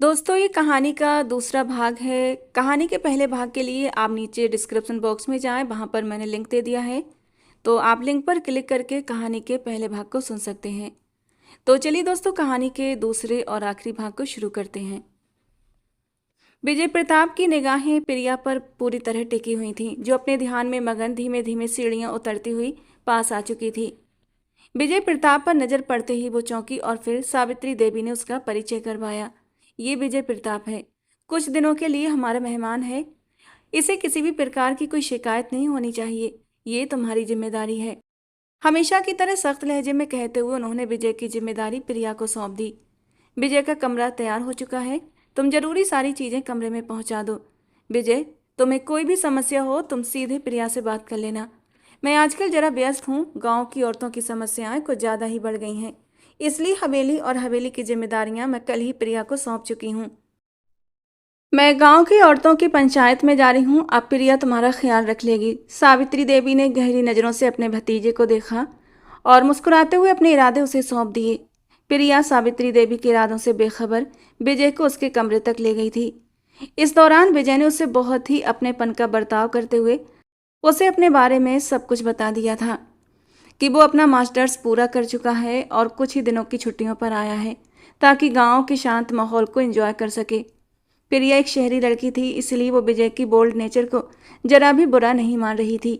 दोस्तों ये कहानी का दूसरा भाग है। कहानी के पहले भाग के लिए आप नीचे डिस्क्रिप्शन बॉक्स में जाएं, वहां पर मैंने लिंक दे दिया है। तो आप लिंक पर क्लिक करके कहानी के पहले भाग को सुन सकते हैं। तो चलिए दोस्तों, कहानी के दूसरे और आखिरी भाग को शुरू करते हैं। विजय प्रताप की निगाहें प्रिया पर पूरी तरह टिकी हुई थीं, जो अपने ध्यान में मगन धीमे धीमे सीढ़ियां उतरती हुई पास आ चुकी थी। विजय प्रताप पर नजर पड़ते ही वो चौंकी और फिर सावित्री देवी ने उसका परिचय करवाया। ये विजय प्रताप है, कुछ दिनों के लिए हमारा मेहमान है। इसे किसी भी प्रकार की कोई शिकायत नहीं होनी चाहिए, ये तुम्हारी जिम्मेदारी है। हमेशा की तरह सख्त लहजे में कहते हुए उन्होंने विजय की जिम्मेदारी प्रिया को सौंप दी। विजय का कमरा तैयार हो चुका है, तुम जरूरी सारी चीजें कमरे में पहुंचा दो। विजय, तुम्हें कोई भी समस्या हो तुम सीधे प्रिया से बात कर लेना। मैं आजकल जरा व्यस्त हूँ, गांव की औरतों की समस्याएं कुछ ज़्यादा ही बढ़ गई हैं, इसलिए हवेली और हवेली की जिम्मेदारियां मैं कल ही प्रिया को सौंप चुकी हूँ। मैं गांव की औरतों की पंचायत में जा रही हूँ, अब प्रिया तुम्हारा ख्याल रख लेगी। सावित्री देवी ने गहरी नज़रों से अपने भतीजे को देखा और मुस्कुराते हुए अपने इरादे उसे सौंप दिए। प्रिया सावित्री देवी के इरादों से बेखबर विजय को उसके कमरे तक ले गई थी। इस दौरान विजय ने उसे बहुत ही अपनेपन का बर्ताव करते हुए उसे अपने बारे में सब कुछ बता दिया था कि वो अपना मास्टर्स पूरा कर चुका है और कुछ ही दिनों की छुट्टियों पर आया है ताकि गांव के शांत माहौल को एंजॉय कर सके। प्रिया एक शहरी लड़की थी, इसलिए वो विजय की बोल्ड नेचर को जरा भी बुरा नहीं मान रही थी।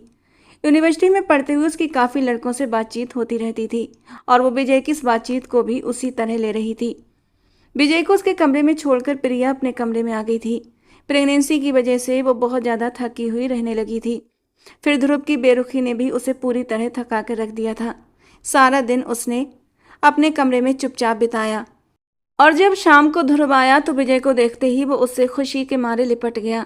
यूनिवर्सिटी में पढ़ते हुए उसकी काफ़ी लड़कों से बातचीत होती रहती थी और वो विजय की इस बातचीत को भी उसी तरह ले रही थी। विजय को उसके कमरे में छोड़कर प्रिया अपने कमरे में आ गई थी। प्रेगनेंसी की वजह से वो बहुत ज़्यादा थकी हुई रहने लगी थी। फिर ध्रुव की बेरुखी ने भी उसे पूरी तरह थका कर रख दिया था। सारा दिन उसने अपने कमरे में चुपचाप बिताया और जब शाम को ध्रुव आया तो विजय को देखते ही वो उससे खुशी के मारे लिपट गया।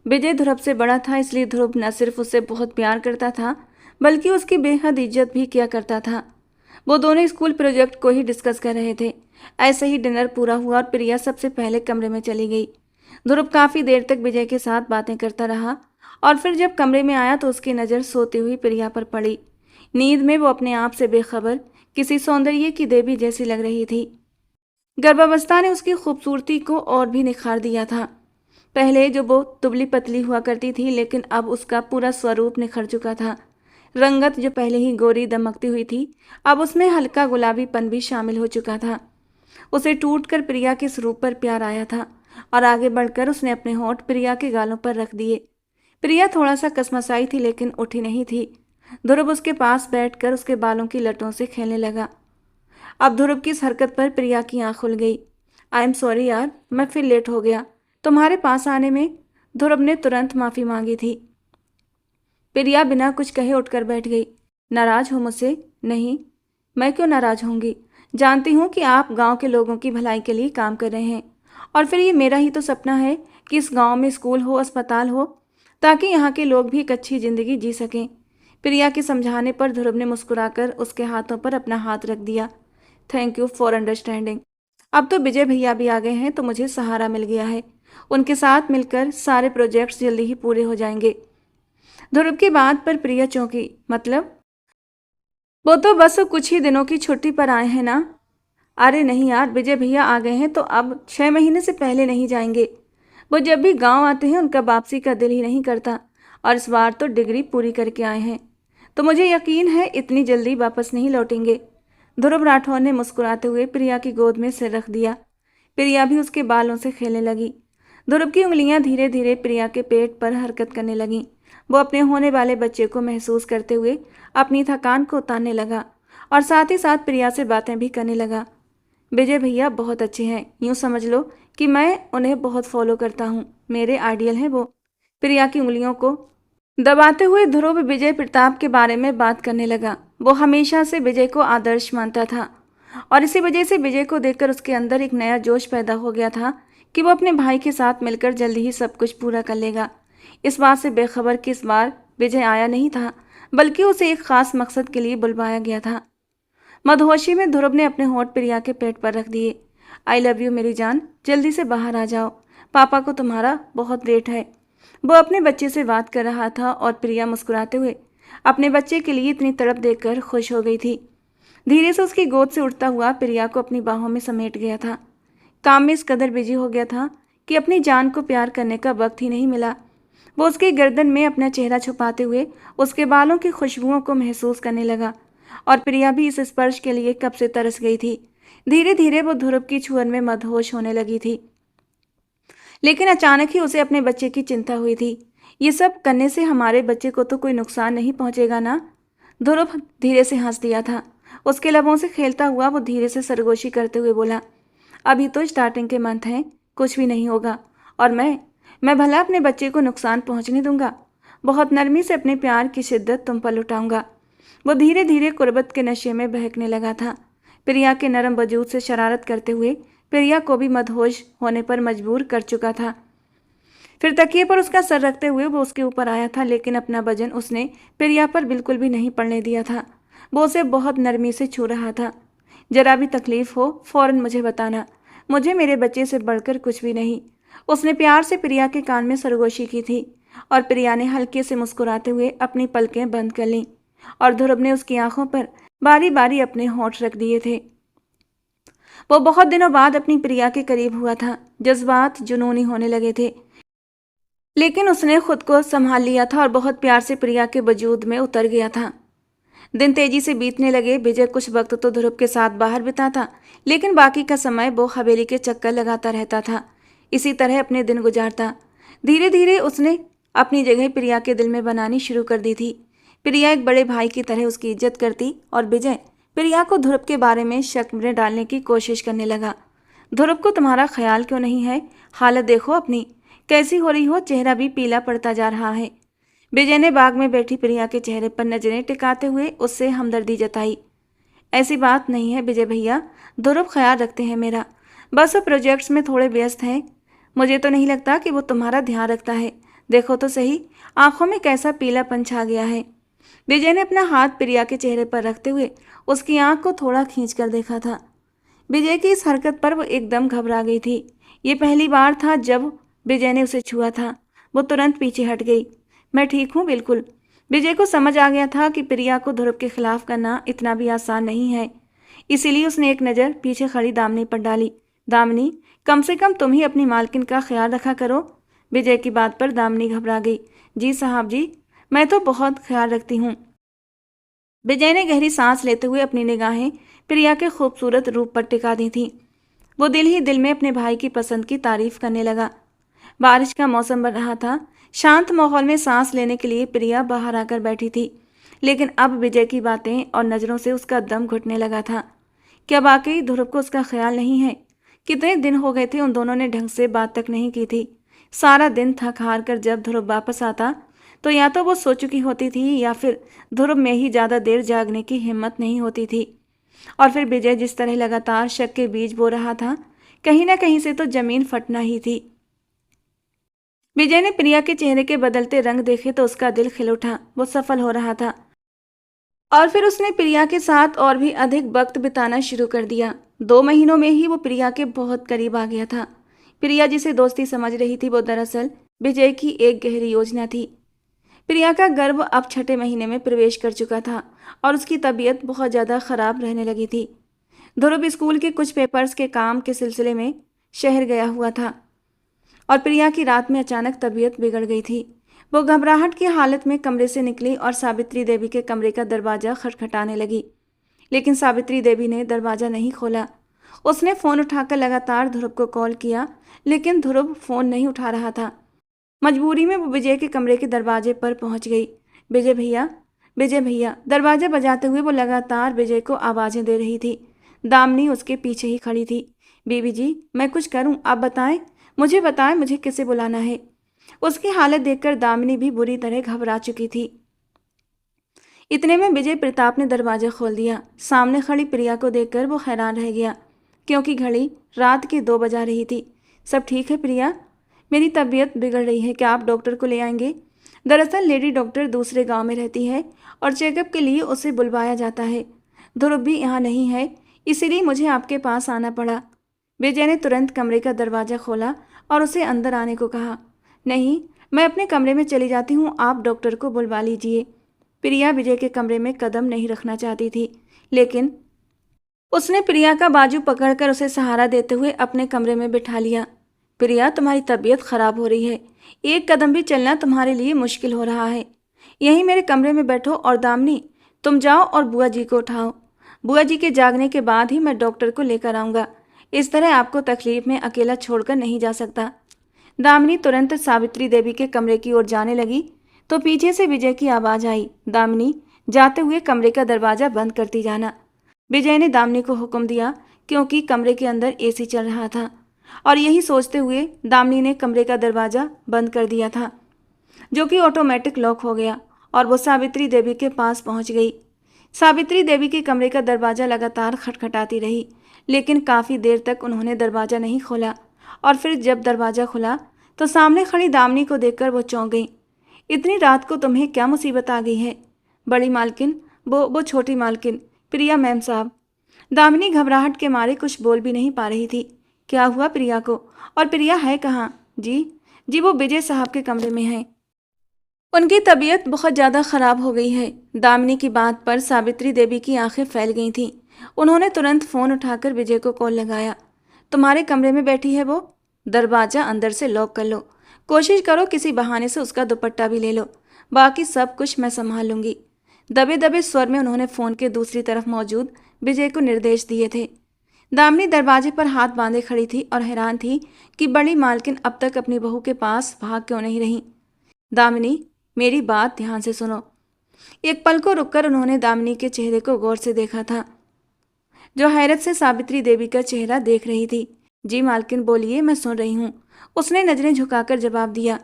विजय ध्रुव से बड़ा था, इसलिए ध्रुव न सिर्फ उससे बहुत प्यार करता था बल्कि उसकी बेहद इज्जत भी किया करता था। वो दोनों स्कूल प्रोजेक्ट को ही डिस्कस कर रहे थे। ऐसे ही डिनर पूरा हुआ और प्रिया सबसे पहले कमरे में चली गई। ध्रुव काफ़ी देर तक विजय के साथ बातें करता रहा और फिर जब कमरे में आया तो उसकी नज़र सोती हुई प्रिया पर पड़ी। नींद में वो अपने आप से बेखबर किसी सौंदर्य की देवी जैसी लग रही थी। गर्भावस्था ने उसकी खूबसूरती को और भी निखार दिया था। पहले जो वो दुबली पतली हुआ करती थी, लेकिन अब उसका पूरा स्वरूप निखर चुका था। रंगत जो पहले ही गोरी दमकती हुई थी, अब उसमें हल्का गुलाबीपन भी शामिल हो चुका था। उसे टूटकर प्रिया के स्वरूप पर प्यार आया था और आगे बढ़कर उसने अपने होंठ प्रिया के गालों पर रख दिए। प्रिया थोड़ा सा कसमसाई थी लेकिन उठी नहीं थी। ध्रुव उसके पास बैठकर उसके बालों की लटों से खेलने लगा। अब ध्रुव की इस हरकत पर प्रिया की आंख खुल गई। आई एम सॉरी यार, मैं फिर लेट हो गया तुम्हारे पास आने में। ध्रुव ने तुरंत माफ़ी मांगी थी। प्रिया बिना कुछ कहे उठकर बैठ गई। नाराज हो मुझसे? नहीं, मैं क्यों नाराज होंगी। जानती हूँ कि आप गांव के लोगों की भलाई के लिए काम कर रहे हैं और फिर ये मेरा ही तो सपना है कि इस गांव में स्कूल हो, अस्पताल हो, ताकि यहाँ के लोग भी एक अच्छी ज़िंदगी जी सकें। प्रिया के समझाने पर ध्रुव ने मुस्कुराकर उसके हाथों पर अपना हाथ रख दिया। Thank you for understanding. अब तो विजय भैया भी आ गए हैं तो मुझे सहारा मिल गया है। उनके साथ मिलकर सारे प्रोजेक्ट्स जल्दी ही पूरे हो जाएंगे। ध्रुव की बात पर प्रिया चौंकी। मतलब? वो तो बस कुछ ही दिनों की छुट्टी पर आए हैं ना। अरे नहीं यार, विजय भैया आ गए हैं तो अब 6 महीने से पहले नहीं जाएंगे। वो जब भी गांव आते हैं उनका वापसी का दिल ही नहीं करता और इस बार तो डिग्री पूरी करके आए हैं तो मुझे यकीन है इतनी जल्दी वापस नहीं लौटेंगे। ध्रुव राठौर ने मुस्कुराते हुए प्रिया की गोद में सिर रख दिया। प्रिया भी उसके बालों से खेलने लगी। ध्रुव की उंगलियां धीरे धीरे प्रिया के पेट पर हरकत करने लगीं। वो अपने होने वाले बच्चे को महसूस करते हुए अपनी थकान को उतारने लगा और साथ ही साथ प्रिया से बातें भी करने लगा। विजय भैया बहुत अच्छे हैं, यूँ समझ लो कि मैं उन्हें बहुत फॉलो करता हूँ, मेरे आइडियल हैं वो। प्रिया की उंगलियों को दबाते हुए ध्रुव विजय प्रताप के बारे में बात करने लगा। वो हमेशा से विजय को आदर्श मानता था और इसी वजह से विजय को देखकर उसके अंदर एक नया जोश पैदा हो गया था कि वो अपने भाई के साथ मिलकर जल्दी ही सब कुछ पूरा कर लेगा। इस बात से बेखबर कि इस बार विजय आया नहीं था बल्कि उसे एक खास मकसद के लिए बुलवाया गया था। मदहोशी में ध्रुव ने अपने होंठ प्रिया के पेट पर रख दिए। आई लव यू मेरी जान, जल्दी से बाहर आ जाओ, पापा को तुम्हारा बहुत लेट है। वो अपने बच्चे से बात कर रहा था और प्रिया मुस्कुराते हुए अपने बच्चे के लिए इतनी तड़प देखकर खुश हो गई थी। धीरे से उसकी गोद से उठता हुआ प्रिया को अपनी बाहों में समेट गया था। काम में इस कदर बिजी हो गया था कि अपनी जान को प्यार करने का वक्त ही नहीं मिला। वो उसकी गर्दन में अपना चेहरा छुपाते हुए उसके बालों की खुशबुओं को महसूस करने लगा और प्रिया भी इस स्पर्श के लिए कब से तरस गई थी। धीरे धीरे वो ध्रुव की छुअन में मदहोश होने लगी थी। लेकिन अचानक ही उसे अपने बच्चे की चिंता हुई थी। ये सब करने से हमारे बच्चे को तो कोई नुकसान नहीं पहुंचेगा ना? ध्रुव धीरे से हंस दिया था। उसके लबों से खेलता हुआ वो धीरे से सरगोशी करते हुए बोला, अभी तो स्टार्टिंग के मंथ हैं, कुछ भी नहीं होगा। और मैं भला अपने बच्चे को नुकसान पहुंचने दूंगा? बहुत नरमी से अपने प्यार की शिद्दत तुम पर लुटाऊंगा। वो धीरे धीरे कुर्बत के नशे में बहकने लगा था, प्रिया के नरम वजूद से शरारत करते हुए प्रिया को भी मदहोश होने पर मजबूर कर चुका था। फिर तकिए पर उसका सर रखते हुए वो उसके ऊपर आया था, लेकिन अपना वजन उसने प्रिया पर बिल्कुल भी नहीं पड़ने दिया था। वो उसे बहुत नरमी से छू रहा था। जरा भी तकलीफ हो फौरन मुझे बताना, मुझे मेरे बच्चे से बढ़कर कुछ भी नहीं। उसने प्यार से प्रिया के कान में सरगोशी की थी और प्रिया ने हल्के से मुस्कुराते हुए अपनी पलकें बंद कर लीं और ध्रुव ने उसकी आंखों पर बारी बारी अपने होंठ रख दिए थे। वो बहुत दिनों बाद अपनी प्रिया के करीब हुआ था। जज्बात जुनूनी होने लगे थे, लेकिन उसने खुद को संभाल लिया था और बहुत प्यार से प्रिया के वजूद में उतर गया था। दिन तेजी से बीतने लगे। विजय कुछ वक्त तो ध्रुव के साथ बाहर बिताता, लेकिन बाकी का समय वो हवेली के चक्कर लगाता रहता था। इसी तरह अपने दिन गुजारता। धीरे धीरे उसने अपनी जगह प्रिया के दिल में बनानी शुरू कर दी थी। प्रिया एक बड़े भाई की तरह उसकी इज्जत करती और विजय प्रिया को ध्रुव के बारे में शक में डालने की कोशिश करने लगा। ध्रुव को तुम्हारा ख्याल क्यों नहीं है? हालत देखो अपनी कैसी हो रही हो, चेहरा भी पीला पड़ता जा रहा है। विजय ने बाग में बैठी प्रिया के चेहरे पर नजरें टिकाते हुए उससे हमदर्दी जताई। ऐसी बात नहीं है विजय भैया, ध्रुव ख्याल रखते हैं मेरा, बस वो प्रोजेक्ट्स में थोड़े व्यस्त हैं। मुझे तो नहीं लगता कि वो तुम्हारा ध्यान रखता है। देखो तो सही, आंखों में कैसा पीलापन छा गया है। विजय ने अपना हाथ प्रिया के चेहरे पर रखते हुए उसकी आंख को थोड़ा खींच कर देखा था। विजय की इस हरकत पर वो एकदम घबरा गई थी। ये पहली बार था जब विजय ने उसे छुआ था। वो तुरंत पीछे हट गई। मैं ठीक हूँ बिल्कुल। विजय को समझ आ गया था कि प्रिया को ध्रुव के खिलाफ करना इतना भी आसान नहीं है, इसीलिए उसने एक नज़र पीछे खड़ी दामिनी पर डाली। दामिनी, कम से कम तुम ही अपनी मालकिन का ख्याल रखा करो। विजय की बात पर दामिनी घबरा गई। जी साहब जी, मैं तो बहुत ख्याल रखती हूँ। विजय ने गहरी सांस लेते हुए अपनी निगाहें प्रिया के खूबसूरत रूप पर टिका दी थीं। वो दिल ही दिल में अपने भाई की पसंद की तारीफ करने लगा। बारिश का मौसम बन रहा था। शांत माहौल में सांस लेने के लिए प्रिया बाहर आकर बैठी थी, लेकिन अब विजय की बातें और नज़रों से उसका दम घुटने लगा था। क्या वाकई ध्रुव को उसका ख्याल नहीं है? कितने दिन हो गए थे उन दोनों ने ढंग से बात तक नहीं की थी। सारा दिन थक हार कर जब ध्रुव वापस आता तो या तो वो सो चुकी होती थी या फिर ध्रुव में ही ज़्यादा देर जागने की हिम्मत नहीं होती थी। और फिर विजय जिस तरह लगातार शक के बीज बो रहा था, कहीं ना कहीं से तो जमीन फटना ही थी। विजय ने प्रिया के चेहरे के बदलते रंग देखे तो उसका दिल खिल उठा। वो सफल हो रहा था और फिर उसने प्रिया के साथ और भी अधिक वक्त बिताना शुरू कर दिया। 2 महीनों में ही वो प्रिया के बहुत करीब आ गया था। प्रिया जिसे दोस्ती समझ रही थी वो दरअसल विजय की एक गहरी योजना थी। प्रिया का गर्भ अब 6 महीने में प्रवेश कर चुका था और उसकी तबीयत बहुत ज़्यादा खराब रहने लगी थी। ध्रुव स्कूल के कुछ पेपर्स के काम के सिलसिले में शहर गया हुआ था और प्रिया की रात में अचानक तबीयत बिगड़ गई थी। वो घबराहट की हालत में कमरे से निकली और सावित्री देवी के कमरे का दरवाज़ा खटखटाने लगी, लेकिन सावित्री देवी ने दरवाज़ा नहीं खोला। उसने फ़ोन उठाकर लगातार ध्रुव को कॉल किया, लेकिन ध्रुव फ़ोन नहीं उठा रहा था। मजबूरी में वो विजय के कमरे के दरवाजे पर पहुंच गई। विजय भैया, विजय भैया, दरवाजा बजाते हुए वो लगातार विजय को आवाज़ें दे रही थी। दामिनी उसके पीछे ही खड़ी थी। बीबी जी, मैं कुछ करूं? आप बताएं, मुझे बताएं, मुझे किसे बुलाना है? उसकी हालत देखकर दामिनी भी बुरी तरह घबरा चुकी थी। इतने में विजय प्रताप ने दरवाजा खोल दिया। सामने खड़ी प्रिया को देखकर वो हैरान रह गया, क्योंकि घड़ी रात के 2 बजा रही थी। सब ठीक है प्रिया? मेरी तबीयत बिगड़ रही है, क्या आप डॉक्टर को ले आएंगे? दरअसल लेडी डॉक्टर दूसरे गांव में रहती है और चेकअप के लिए उसे बुलवाया जाता है। ध्रुव भी यहाँ नहीं है, इसीलिए मुझे आपके पास आना पड़ा। विजय ने तुरंत कमरे का दरवाज़ा खोला और उसे अंदर आने को कहा। नहीं, मैं अपने कमरे में चली जाती हूँ, आप डॉक्टर को बुलवा लीजिए। प्रिया विजय के कमरे में कदम नहीं रखना चाहती थी, लेकिन उसने प्रिया का बाजू पकड़कर उसे सहारा देते हुए अपने कमरे में बिठा लिया। प्रिया, तुम्हारी तबीयत खराब हो रही है। एक कदम भी चलना तुम्हारे लिए मुश्किल हो रहा है। यहीं मेरे कमरे में बैठो और दामिनी, तुम जाओ और बुआ जी को उठाओ। बुआ जी के जागने के बाद ही मैं डॉक्टर को लेकर आऊँगा। इस तरह आपको तकलीफ में अकेला छोड़कर नहीं जा सकता। दामिनी तुरंत सावित्री देवी के कमरे की ओर जाने लगी तो पीछे से विजय की आवाज़ आई, दामिनी, जाते हुए कमरे का दरवाज़ा बंद करती जाना। विजय ने दामिनी को हुक्म दिया क्योंकि कमरे के अंदर एसी चल रहा था और यही सोचते हुए दामिनी ने कमरे का दरवाज़ा बंद कर दिया था, जो कि ऑटोमेटिक लॉक हो गया और वो सावित्री देवी के पास पहुंच गई। सावित्री देवी के कमरे का दरवाज़ा लगातार खटखटाती रही, लेकिन काफ़ी देर तक उन्होंने दरवाज़ा नहीं खोला और फिर जब दरवाज़ा खुला तो सामने खड़ी दामिनी को देखकर वो चौंक गई। इतनी रात को तुम्हें क्या मुसीबत आ गई है? बड़ी मालकिन, वो छोटी मालकिन, प्रिया मैम साहब। दामिनी घबराहट के मारे कुछ बोल भी नहीं पा रही थी। क्या हुआ प्रिया को? और प्रिया है कहाँ? जी, वो विजय साहब के कमरे में है। उनकी तबीयत बहुत ज़्यादा ख़राब हो गई है। दामिनी की बात पर सावित्री देवी की आंखें फैल गई थीं। उन्होंने तुरंत फ़ोन उठाकर विजय को कॉल लगाया। तुम्हारे कमरे में बैठी है वो। दरवाज़ा अंदर से लॉक कर लो। कोशिश करो किसी बहाने से उसका दुपट्टा भी ले लो। बाकी सब कुछ मैं संभाल लूँगी। दबे दबे स्वर में उन्होंने फ़ोन के दूसरी तरफ मौजूद विजय को निर्देश दिए थे। दामिनी दरवाजे पर हाथ बांधे खड़ी थी और हैरान थी कि बड़ी मालकिन अब तक अपनी बहू के पास भाग क्यों नहीं रही। दामिनी, मेरी बात ध्यान से सुनो। एक पल को रुककर उन्होंने दामिनी के चेहरे को गौर से देखा था, जो हैरत से सावित्री देवी का चेहरा देख रही थी। जी मालकिन, बोलिए, मैं सुन रही हूँ, उसने नजरें झुकाकर जवाब दिया।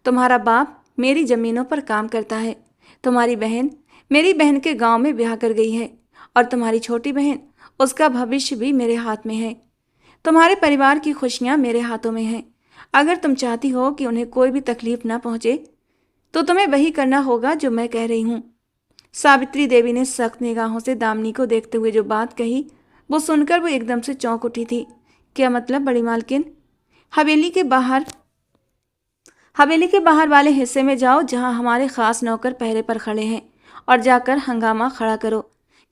तुम्हारा बाप मेरी जमीनों पर काम करता है। तुम्हारी बहन मेरी बहन के गांव में ब्याह कर गई है और तुम्हारी छोटी बहन, उसका भविष्य भी मेरे हाथ में है। तुम्हारे परिवार की खुशियां मेरे हाथों में हैं। अगर तुम चाहती हो कि उन्हें कोई भी तकलीफ ना पहुंचे तो तुम्हें वही करना होगा जो मैं कह रही हूँ। सावित्री देवी ने सख्त निगाहों से दामिनी को देखते हुए जो बात कही, वो सुनकर वो एकदम से चौंक उठी थी। क्या मतलब बड़ी मालकिन? हवेली के बाहर वाले हिस्से में जाओ जहां हमारे खास नौकर पहरे पर खड़े हैं और जाकर हंगामा खड़ा करो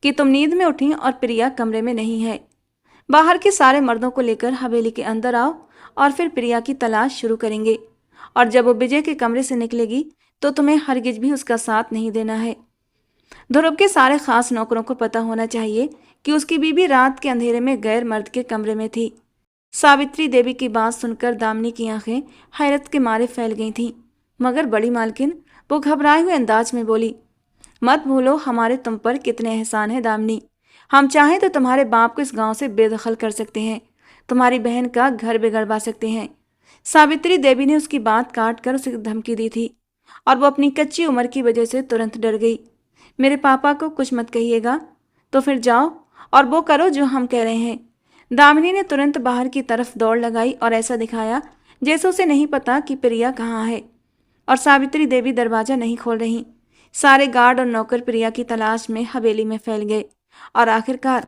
कि तुम नींद में उठी और प्रिया कमरे में नहीं है। बाहर के सारे मर्दों को लेकर हवेली के अंदर आओ और फिर प्रिया की तलाश शुरू करेंगे। और जब वो विजय के कमरे से निकलेगी तो तुम्हें हरगिज भी उसका साथ नहीं देना है। ध्रुव के सारे खास नौकरों को पता होना चाहिए कि उसकी बीवी रात के अंधेरे में गैर मर्द के कमरे में थी। सावित्री देवी की बात सुनकर दामिनी की आंखें हैरत के मारे फैल गई थीं। मगर बड़ी मालकिन, वो घबराए हुए अंदाज में बोली, मत भूलो हमारे तुम पर कितने एहसान है दामिनी। हम चाहें तो तुम्हारे बाप को इस गांव से बेदखल कर सकते हैं, तुम्हारी बहन का घर बिगड़वा सकते हैं। सावित्री देवी ने उसकी बात काट कर उसे धमकी दी थी और वो अपनी कच्ची उम्र की वजह से तुरंत डर गई। मेरे पापा को कुछ मत कहिएगा, तो फिर जाओ और वो करो जो हम कह रहे हैं। दामिनी ने तुरंत बाहर की तरफ दौड़ लगाई और ऐसा दिखाया जैसे उसे नहीं पता कि प्रिया कहाँ है। और सावित्री देवी दरवाज़ा नहीं खोल रही। सारे गार्ड और नौकर प्रिया की तलाश में हवेली में फैल गए और आखिरकार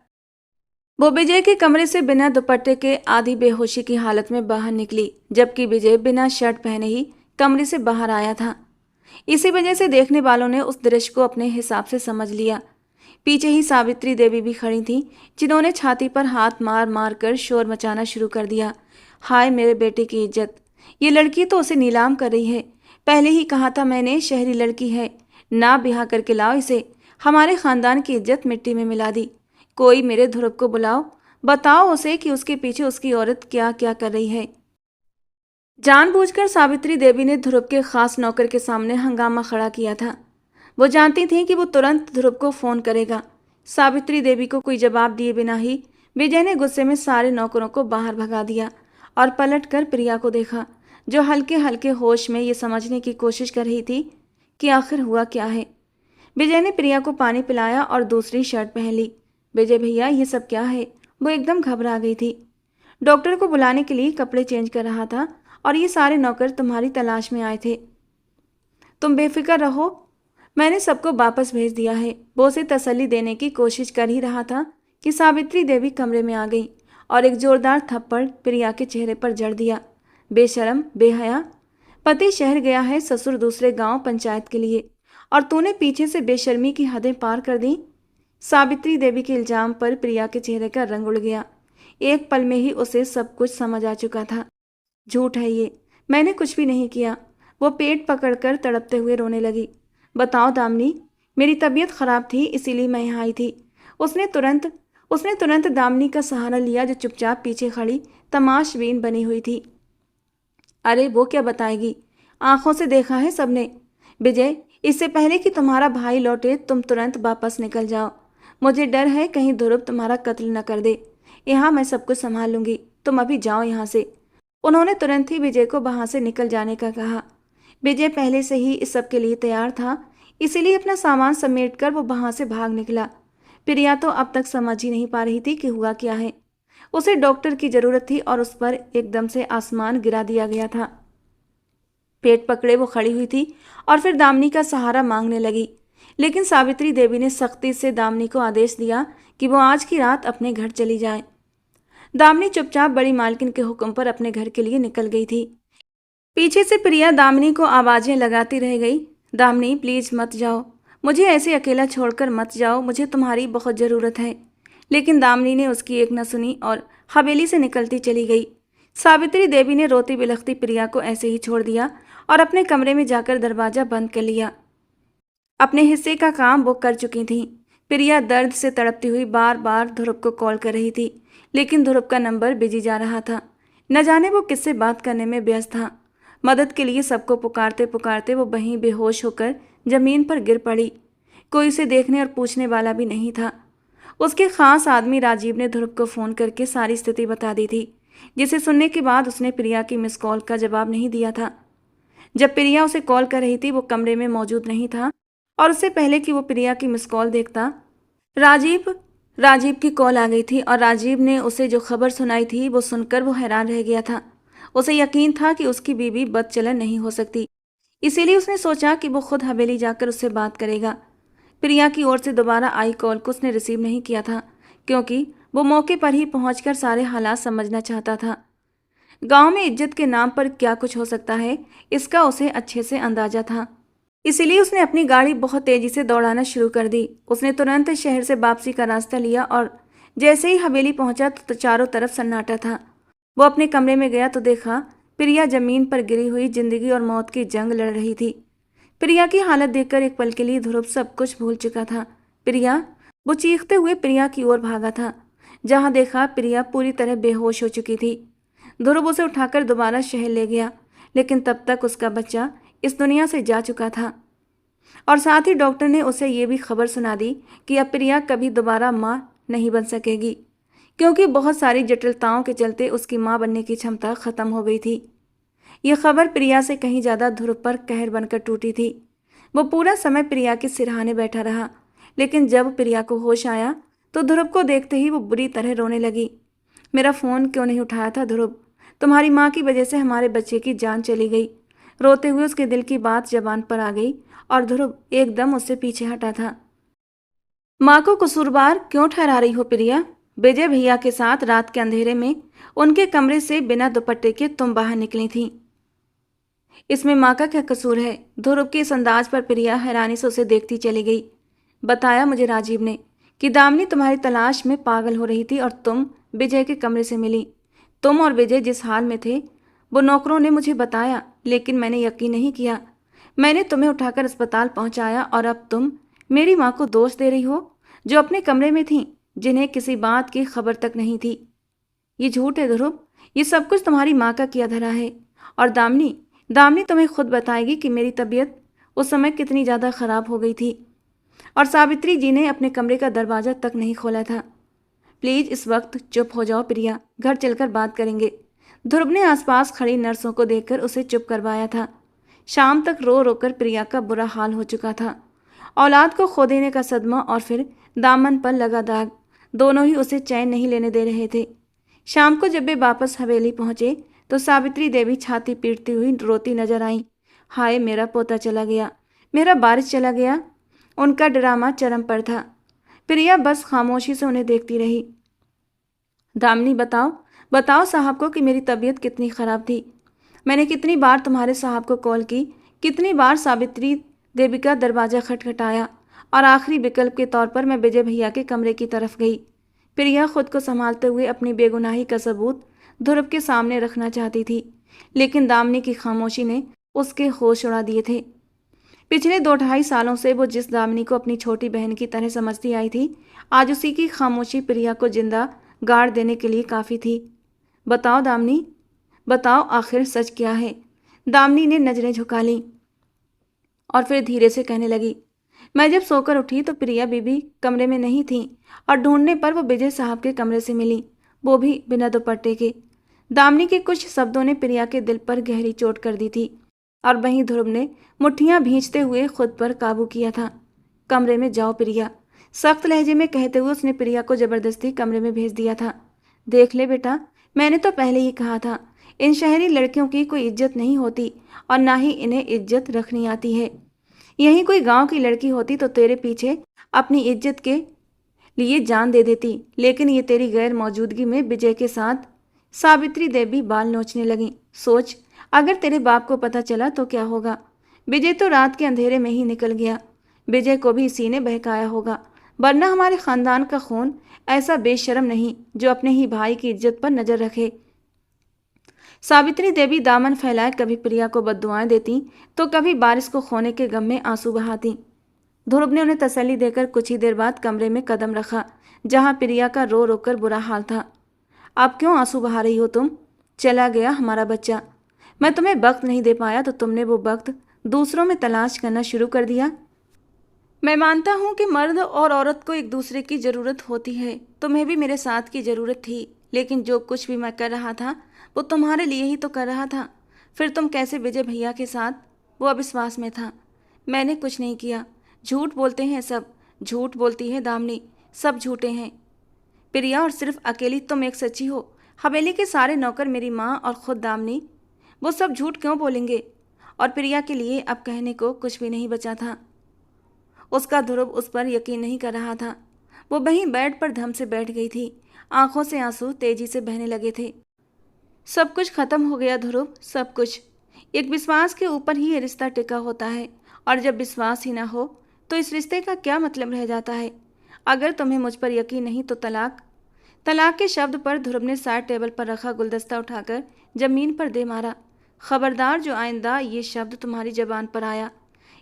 वो विजय के कमरे से बिना दुपट्टे के आधी बेहोशी की हालत में बाहर निकली, जबकि विजय बिना शर्ट पहने ही कमरे से बाहर आया था। इसी वजह से देखने वालों ने उस दृश्य को अपने हिसाब से समझ लिया। पीछे ही सावित्री देवी भी खड़ी थीं, जिन्होंने छाती पर हाथ मार मार कर शोर मचाना शुरू कर दिया। हाय मेरे बेटे की इज्जत, ये लड़की तो उसे नीलाम कर रही है। पहले ही कहा था मैंने, शहरी लड़की है, ना ब्याह करके लाओ इसे। हमारे खानदान की इज्जत मिट्टी में मिला दी। कोई मेरे ध्रुव को बुलाओ, बताओ उसे कि उसके पीछे उसकी औरत क्या क्या कर रही है। जानबूझकर सावित्री देवी ने ध्रुव के खास नौकर के सामने हंगामा खड़ा किया था। वो जानती थी कि वो तुरंत ध्रुव को फोन करेगा। सावित्री देवी को कोई जवाब दिए बिना ही विजय ने गुस्से में सारे नौकरों को बाहर भगा दिया और पलटकर प्रिया को देखा, जो हल्के हल्के होश में ये समझने की कोशिश कर रही थी कि आखिर हुआ क्या है। विजय ने प्रिया को पानी पिलाया और दूसरी शर्ट पहन ली। विजय भैया, ये सब क्या है? वो एकदम घबरा गई थी। डॉक्टर को बुलाने के लिए कपड़े चेंज कर रहा था और ये सारे नौकर तुम्हारी तलाश में आए थे। तुम बेफिक्र रहो, मैंने सबको वापस भेज दिया है। वो उसे तसल्ली देने की कोशिश कर ही रहा था कि सावित्री देवी कमरे में आ गई और एक जोरदार थप्पड़ प्रिया के चेहरे पर जड़ दिया। बेशरम, बेहया, पति शहर गया है, ससुर दूसरे गांव पंचायत के लिए, और तूने पीछे से बेशर्मी की हदें पार कर दी। सावित्री देवी के इल्जाम पर प्रिया के चेहरे का रंग उड़ गया। एक पल में ही उसे सब कुछ समझ आ चुका था। झूठ है ये, मैंने कुछ भी नहीं किया। वो पेट पकड़कर तड़पते हुए रोने लगी। बताओ दामिनी, मेरी तबीयत खराब थी इसीलिए मैं यहाँ आई थी। उसने तुरंत उसने तुरंत दामिनी का सहारा लिया जो चुपचाप पीछे खड़ी तमाशबीन बनी हुई थी। अरे वो क्या बताएगी, आंखों से देखा है सबने। विजय, इससे पहले कि तुम्हारा भाई लौटे तुम तुरंत वापस निकल जाओ। मुझे डर है कहीं ध्रुव तुम्हारा कत्ल न कर दे। यहाँ मैं सब कुछ संभाल लूंगी, तुम अभी जाओ यहाँ से। उन्होंने तुरंत ही विजय को वहां से निकल जाने का कहा। विजय पहले से ही इस सब के लिए तैयार था, इसीलिए अपना सामान समेटकर वो वहां से भाग निकला। प्रिया तो अब तक समझ ही नहीं पा रही थी कि हुआ क्या है। उसे डॉक्टर की जरूरत थी और उस पर एकदम से आसमान गिरा दिया गया था। पेट पकड़े वो खड़ी हुई थी और फिर दामिनी का सहारा मांगने लगी, लेकिन सावित्री देवी ने सख्ती से दामिनी को आदेश दिया कि वो आज की रात अपने घर चली जाए। दामिनी चुपचाप बड़ी मालकिन के हुक्म पर अपने घर के लिए निकल गई थी। पीछे से प्रिया दामिनी को आवाजें लगाती रह गई। दामिनी प्लीज मत जाओ, मुझे ऐसे अकेला छोड़कर मत जाओ, मुझे तुम्हारी बहुत ज़रूरत है। लेकिन दामिनी ने उसकी एक न सुनी और हवेली से निकलती चली गई। सावित्री देवी ने रोती बिलखती प्रिया को ऐसे ही छोड़ दिया और अपने कमरे में जाकर दरवाज़ा बंद कर लिया। अपने हिस्से का काम वो कर चुकी थी। प्रिया दर्द से तड़पती हुई बार बार ध्रुव को कॉल कर रही थी, लेकिन ध्रुव का नंबर बिजी जा रहा था। न जाने वो किससे बात करने में व्यस्त था। मदद के लिए सबको पुकारते पुकारते वो वहीं बेहोश होकर जमीन पर गिर पड़ी। कोई उसे देखने और पूछने वाला भी नहीं था। उसके खास आदमी राजीव ने ध्रुव को फ़ोन करके सारी स्थिति बता दी थी, जिसे सुनने के बाद उसने प्रिया की मिस कॉल का जवाब नहीं दिया था। जब प्रिया उसे कॉल कर रही थी वो कमरे में मौजूद नहीं था और उससे पहले कि वो प्रिया की मिस कॉल देखता, राजीव की कॉल आ गई थी और राजीव ने उसे जो खबर सुनाई थी वो सुनकर वो हैरान रह गया था। उसे यकीन था कि उसकी बीवी बदचलन नहीं हो सकती, इसीलिए उसने सोचा कि वो खुद हवेली जाकर उससे बात करेगा। प्रिया की ओर से दोबारा आई कॉल को उसने रिसीव नहीं किया था, क्योंकि वो मौके पर ही पहुंचकर सारे हालात समझना चाहता था। गांव में इज्जत के नाम पर क्या कुछ हो सकता है, इसका उसे अच्छे से अंदाजा था। इसीलिए उसने अपनी गाड़ी बहुत तेजी से दौड़ाना शुरू कर दी। उसने तुरंत शहर से वापसी का रास्ता लिया और जैसे ही हवेली पहुंचा तो चारों तरफ सन्नाटा था। वो अपने कमरे में गया तो देखा प्रिया जमीन पर गिरी हुई जिंदगी और मौत की जंग लड़ रही थी। प्रिया की हालत देखकर एक पल के लिए ध्रुव सब कुछ भूल चुका था। प्रिया, वो चीखते हुए प्रिया की ओर भागा था। जहां देखा प्रिया पूरी तरह बेहोश हो चुकी थी। ध्रुव उसे उठाकर दोबारा शहर ले गया, लेकिन तब तक उसका बच्चा इस दुनिया से जा चुका था और साथ ही डॉक्टर ने उसे ये भी खबर सुना दी कि अब प्रिया कभी दोबारा माँ नहीं बन सकेगी, क्योंकि बहुत सारी जटिलताओं के चलते उसकी माँ बनने की क्षमता खत्म हो गई थी। यह खबर प्रिया से कहीं ज़्यादा ध्रुव पर कहर बनकर टूटी थी। वो पूरा समय प्रिया के सिरहाने बैठा रहा, लेकिन जब प्रिया को होश आया तो ध्रुव को देखते ही वो बुरी तरह रोने लगी। मेरा फ़ोन क्यों नहीं उठाया था ध्रुव? तुम्हारी माँ की वजह से हमारे बच्चे की जान चली गई। रोते हुए उसके दिल की बात जबान पर आ गई और ध्रुव एकदम उससे पीछे हटा था। माँ को कसूरवार क्यों ठहरा रही हो प्रिया? विजय भैया के साथ रात के अंधेरे में उनके कमरे से बिना दुपट्टे के तुम बाहर निकली थी। इसमें माँ का क्या कसूर है? ध्रुव के इस अंदाज पर प्रिया हैरानी से उसे देखती चली गई। बताया मुझे राजीव ने कि दामिनी तुम्हारी तलाश में पागल हो रही थी और तुम विजय के कमरे से मिली। तुम और विजय जिस हाल में थे वो नौकरों ने मुझे बताया, लेकिन मैंने यकीन नहीं किया। मैंने तुम्हें उठाकर अस्पताल पहुंचाया और अब तुम मेरी माँ को दोष दे रही हो, जो अपने कमरे में थी, जिन्हें किसी बात की खबर तक नहीं थी। ये झूठ है ध्रुव, ये सब कुछ तुम्हारी माँ का किया धरा है। और दामिनी तुम्हें खुद बताएगी कि मेरी तबीयत उस समय कितनी ज़्यादा ख़राब हो गई थी और सावित्री जी ने अपने कमरे का दरवाज़ा तक नहीं खोला था। प्लीज़ इस वक्त चुप हो जाओ प्रिया, घर चलकर बात करेंगे। ध्रुव ने आसपास खड़ी नर्सों को देखकर उसे चुप करवाया था। शाम तक रो रोकर प्रिया का बुरा हाल हो चुका था। औलाद को खो देने का सदमा और फिर दामन पर लगा दाग, दोनों ही उसे चैन नहीं लेने दे रहे थे। शाम को जब वे वापस हवेली पहुंचे तो सावित्री देवी छाती पीटती हुई रोती नजर आई। हाय मेरा पोता चला गया, मेरा बारिश चला गया। उनका ड्रामा चरम पर था। प्रिया बस खामोशी से उन्हें देखती रही। दामिनी बताओ साहब को कि मेरी तबीयत कितनी ख़राब थी। मैंने कितनी बार तुम्हारे साहब को कॉल की, कितनी बार सावित्री देवी का दरवाज़ा खटखटाया और आखिरी विकल्प के तौर पर मैं विजय भैया के कमरे की तरफ गई। प्रिया खुद को संभालते हुए अपनी बेगुनाही का सबूत ध्रुव के सामने रखना चाहती थी, लेकिन दामिनी की खामोशी ने उसके होश उड़ा दिए थे। पिछले 2-2.5 सालों से वो जिस दामिनी को अपनी छोटी बहन की तरह समझती आई थी, आज उसी की खामोशी प्रिया को जिंदा गाड़ देने के लिए काफी थी। बताओ दामिनी, बताओ आखिर सच क्या है। दामिनी ने नजरें झुका ली और फिर धीरे से कहने लगी, मैं जब सोकर उठी तो प्रिया बीबी कमरे में नहीं थी और ढूंढने पर वो विजय साहब के कमरे से मिली, वो भी बिना दुपट्टे के। दामिनी के कुछ शब्दों ने प्रिया के दिल पर गहरी चोट कर दी थी और वहीं ध्रुव ने मुट्ठियां भींचते हुए खुद पर काबू किया था। कमरे में जाओ प्रिया, सख्त लहजे में कहते हुए उसने प्रिया को जबरदस्ती कमरे में भेज दिया था। देख ले बेटा, मैंने तो पहले ही कहा था, इन शहरी लड़कियों की कोई इज्जत नहीं होती और ना ही इन्हें इज्जत रखनी आती है। यहीं कोई गांव की लड़की होती तो तेरे पीछे अपनी इज्जत के लिए जान दे देती, लेकिन ये तेरी गैर मौजूदगी में विजय के साथ। सावित्री देवी बाल नोचने लगी। सोच, अगर तेरे बाप को पता चला तो क्या होगा। विजय तो रात के अंधेरे में ही निकल गया, विजय को भी इसी ने बहकाया होगा, वरना हमारे खानदान का खून ऐसा बेशर्म नहीं जो अपने ही भाई की इज्जत पर नजर रखे। सावित्री देवी दामन फैलाए कभी प्रिया को बद्दुआएं देती तो कभी बारिश को खोने के गम में आंसू बहाती। ध्रुव ने उन्हें तसल्ली देकर कुछ ही देर बाद कमरे में कदम रखा, जहां प्रिया का रो रो कर बुरा हाल था। अब क्यों आंसू बहा रही हो तुम? चला गया हमारा बच्चा। मैं तुम्हें वक्त नहीं दे पाया तो तुमने वो वक्त दूसरों में तलाश करना शुरू कर दिया। मैं मानता हूँ कि मर्द और औरत को एक दूसरे की ज़रूरत होती है। तुम्हें भी मेरे साथ की ज़रूरत थी, लेकिन जो कुछ भी मैं कर रहा था वो तुम्हारे लिए ही तो कर रहा था। फिर तुम कैसे विजय भैया के साथ? वो अविश्वास में था। मैंने कुछ नहीं किया। झूठ बोलते हैं सब, झूठ बोलती है दामिनी, सब झूठे हैं। प्रिया, और सिर्फ अकेली तुम एक सच्ची हो। हवेली के सारे नौकर, मेरी माँ और खुद दामिनी, वो सब झूठ क्यों बोलेंगे? और प्रिया के लिए अब कहने को कुछ भी नहीं बचा था। उसका ध्रुव उस पर यकीन नहीं कर रहा था। वो वहीं बेड पर धम से बैठ गई थी, आंखों से आंसू तेजी से बहने लगे थे। सब कुछ खत्म हो गया ध्रुव, सब कुछ। एक विश्वास के ऊपर ही ये रिश्ता टिका होता है, और जब विश्वास ही ना हो तो इस रिश्ते का क्या मतलब रह जाता है? अगर तुम्हें मुझ पर यकीन नहीं तो तलाक। तलाक के शब्द पर ध्रुव ने साइड टेबल पर रखा गुलदस्ता उठाकर जमीन पर दे मारा। खबरदार, जो आइंदा ये शब्द तुम्हारी जबान पर आया,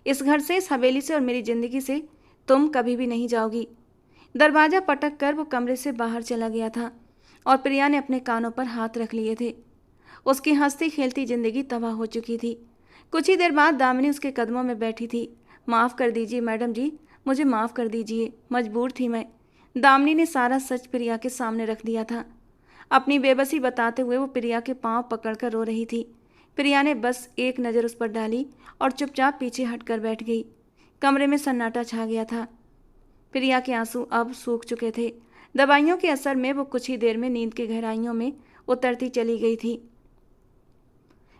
इस घर से, इस हवेली से और मेरी जिंदगी से तुम कभी भी नहीं जाओगी। दरवाजा पटक कर वो कमरे से बाहर चला गया था और प्रिया ने अपने कानों पर हाथ रख लिए थे। उसकी हंसती खेलती जिंदगी तबाह हो चुकी थी। कुछ ही देर बाद दामिनी उसके कदमों में बैठी थी। माफ़ कर दीजिए मैडम जी, मुझे माफ़ कर दीजिए, मजबूर थी मैं। दामिनी ने सारा सच प्रिया के सामने रख दिया था। अपनी बेबसी बताते हुए वो प्रिया के पांव पकड़कर रो रही थी। प्रिया ने बस एक नज़र उस पर डाली और चुपचाप पीछे हटकर बैठ गई। कमरे में सन्नाटा छा गया था। प्रिया के आंसू अब सूख चुके थे। दवाइयों के असर में वो कुछ ही देर में नींद की गहराइयों में उतरती चली गई थी।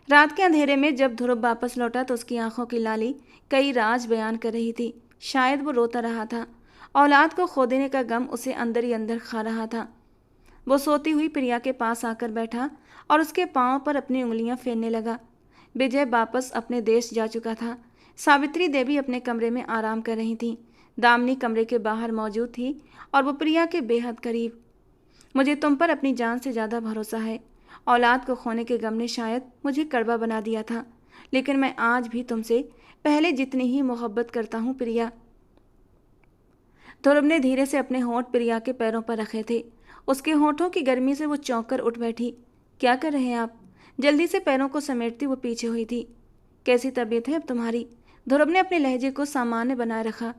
रात के अंधेरे में जब ध्रुव वापस लौटा तो उसकी आंखों की लाली कई राज बयान कर रही थी। शायद वो रोता रहा था। औलाद को खो देने का गम उसे अंदर ही अंदर खा रहा था। वो सोती हुई प्रिया के पास आकर बैठा और उसके पांव पर अपनी उंगलियां फेरने लगा। विजय वापस अपने देश जा चुका था। सावित्री देवी अपने कमरे में आराम कर रही थी। दामिनी कमरे के बाहर मौजूद थी और वो प्रिया के बेहद करीब। मुझे तुम पर अपनी जान से ज़्यादा भरोसा है। औलाद को खोने के गम ने शायद मुझे कड़वा बना दिया था, लेकिन मैं आज भी तुमसे पहले जितनी ही मोहब्बत करता हूँ प्रिया। ध्रुव ने धीरे से अपने होंठ प्रिया के पैरों पर रखे थे। उसके होंठों की गर्मी से वो चौंक कर उठ बैठी। क्या कर रहे हैं आप? जल्दी से पैरों को समेटती वो पीछे हुई थी। कैसी तबीयत है अब तुम्हारी? ध्रुव ने अपने लहजे को सामान्य बनाए रखा।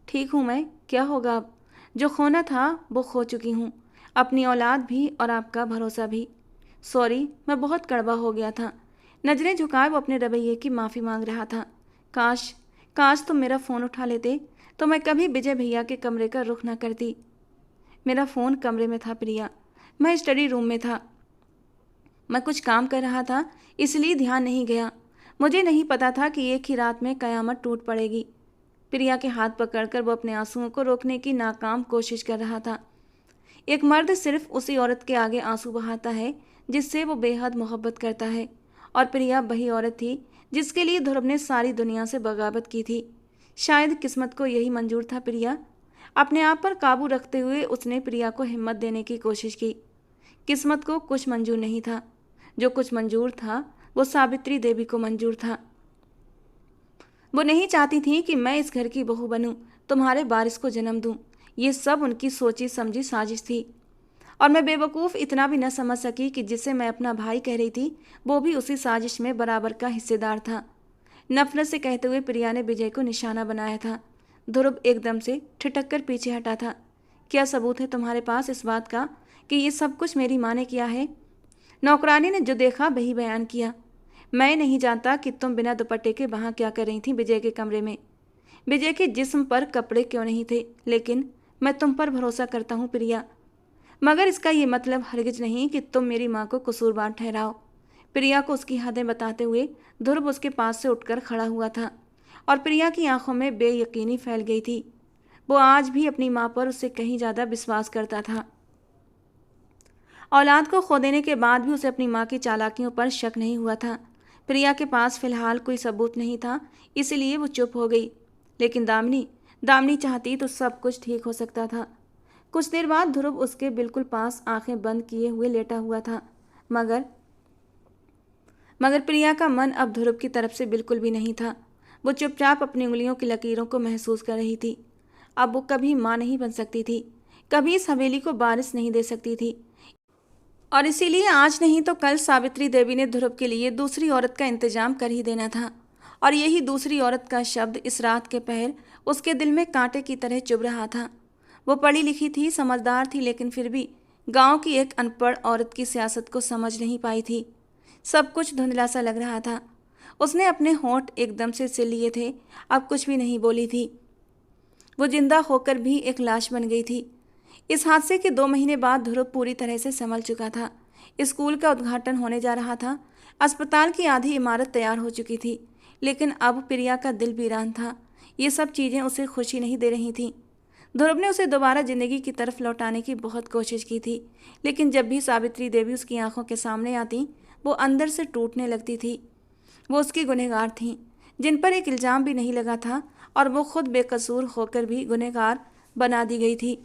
ठीक हूँ मैं, क्या होगा अब? जो खोना था वो खो चुकी हूँ, अपनी औलाद भी और आपका भरोसा भी। सॉरी, मैं बहुत कड़वा हो गया था। नजरें झुकाए वो अपने रवैये की माफ़ी मांग रहा था। काश काश तुम मेरा फ़ोन उठा लेते तो मैं कभी विजय भैया के कमरे का रुख न करती। मेरा फ़ोन कमरे में था प्रिया, मैं स्टडी रूम में था। मैं कुछ काम कर रहा था, इसलिए ध्यान नहीं गया। मुझे नहीं पता था कि एक ही रात में कयामत टूट पड़ेगी। प्रिया के हाथ पकड़कर वो अपने आंसुओं को रोकने की नाकाम कोशिश कर रहा था। एक मर्द सिर्फ उसी औरत के आगे आंसू बहाता है जिससे वो बेहद मोहब्बत करता है, और प्रिया वही औरत थी जिसके लिए ध्रुव ने सारी दुनिया से बगावत की थी। शायद किस्मत को यही मंजूर था प्रिया। अपने आप पर काबू रखते हुए उसने प्रिया को हिम्मत देने की कोशिश की। किस्मत को कुछ मंजूर नहीं था। जो कुछ मंजूर था वो सावित्री देवी को मंजूर था। वो नहीं चाहती थी कि मैं इस घर की बहू बनूं, तुम्हारे वारिस को जन्म दूं। ये सब उनकी सोची समझी साजिश थी। और मैं बेवकूफ़ इतना भी न समझ सकी कि जिसे मैं अपना भाई कह रही थी वो भी उसी साजिश में बराबर का हिस्सेदार था। नफरत से कहते हुए प्रिया ने विजय को निशाना बनाया था। ध्रुव एकदम से ठिठक कर पीछे हटा था। क्या सबूत है तुम्हारे पास इस बात का कि ये सब कुछ मेरी माँ ने किया है? नौकरानी ने जो देखा वही बयान किया। मैं नहीं जानता कि तुम बिना दुपट्टे के वहाँ क्या कर रही थी विजय के कमरे में। विजय के जिस्म पर कपड़े क्यों नहीं थे, लेकिन मैं तुम पर भरोसा करता हूँ प्रिया। मगर इसका ये मतलब हरगिज नहीं कि तुम मेरी माँ को कसूरवार ठहराओ। प्रिया को उसकी हदें बताते हुए ध्रुव उसके पास से उठकर खड़ा हुआ था और प्रिया की आंखों में बेयकीनी फैल गई थी। वो आज भी अपनी माँ पर उससे कहीं ज़्यादा विश्वास करता था। औलाद को खो देने के बाद भी उसे अपनी माँ की चालाकियों पर शक नहीं हुआ था। प्रिया के पास फिलहाल कोई सबूत नहीं था, इसलिए वो चुप हो गई। लेकिन दामिनी चाहती तो सब कुछ ठीक हो सकता था। कुछ देर बाद ध्रुव उसके बिल्कुल पास आंखें बंद किए हुए लेटा हुआ था। मगर प्रिया का मन अब ध्रुव की तरफ से बिल्कुल भी नहीं था। वो चुपचाप अपनी उंगलियों की लकीरों को महसूस कर रही थी। अब वो कभी माँ नहीं बन सकती थी, कभी इस हवेली को वारिस नहीं दे सकती थी। और इसीलिए आज नहीं तो कल सावित्री देवी ने ध्रुव के लिए दूसरी औरत का इंतजाम कर ही देना था। और यही दूसरी औरत का शब्द इस रात के पहर उसके दिल में कांटे की तरह चुभ रहा था। वो पढ़ी लिखी थी, समझदार थी, लेकिन फिर भी गांव की एक अनपढ़ औरत की सियासत को समझ नहीं पाई थी। सब कुछ धुंधला सा लग रहा था। उसने अपने होंठ एकदम से सिल लिए थे, अब कुछ भी नहीं बोली थी। वो जिंदा होकर भी एक लाश बन गई थी। इस हादसे के 2 महीने बाद ध्रुव पूरी तरह से संभल चुका था। स्कूल का उद्घाटन होने जा रहा था। अस्पताल की आधी इमारत तैयार हो चुकी थी, लेकिन अब प्रिया का दिल वीरान था। ये सब चीज़ें उसे खुशी नहीं दे रही थीं। ध्रुव ने उसे दोबारा जिंदगी की तरफ लौटाने की बहुत कोशिश की थी, लेकिन जब भी सावित्री देवी उसकी आंखों के सामने आती वो अंदर से टूटने लगती थी। वो उसकी गुनहगार थीं, जिन पर एक इल्ज़ाम भी नहीं लगा था, और वो खुद बेकसूर होकर भी गुनहगार बना दी गई थी।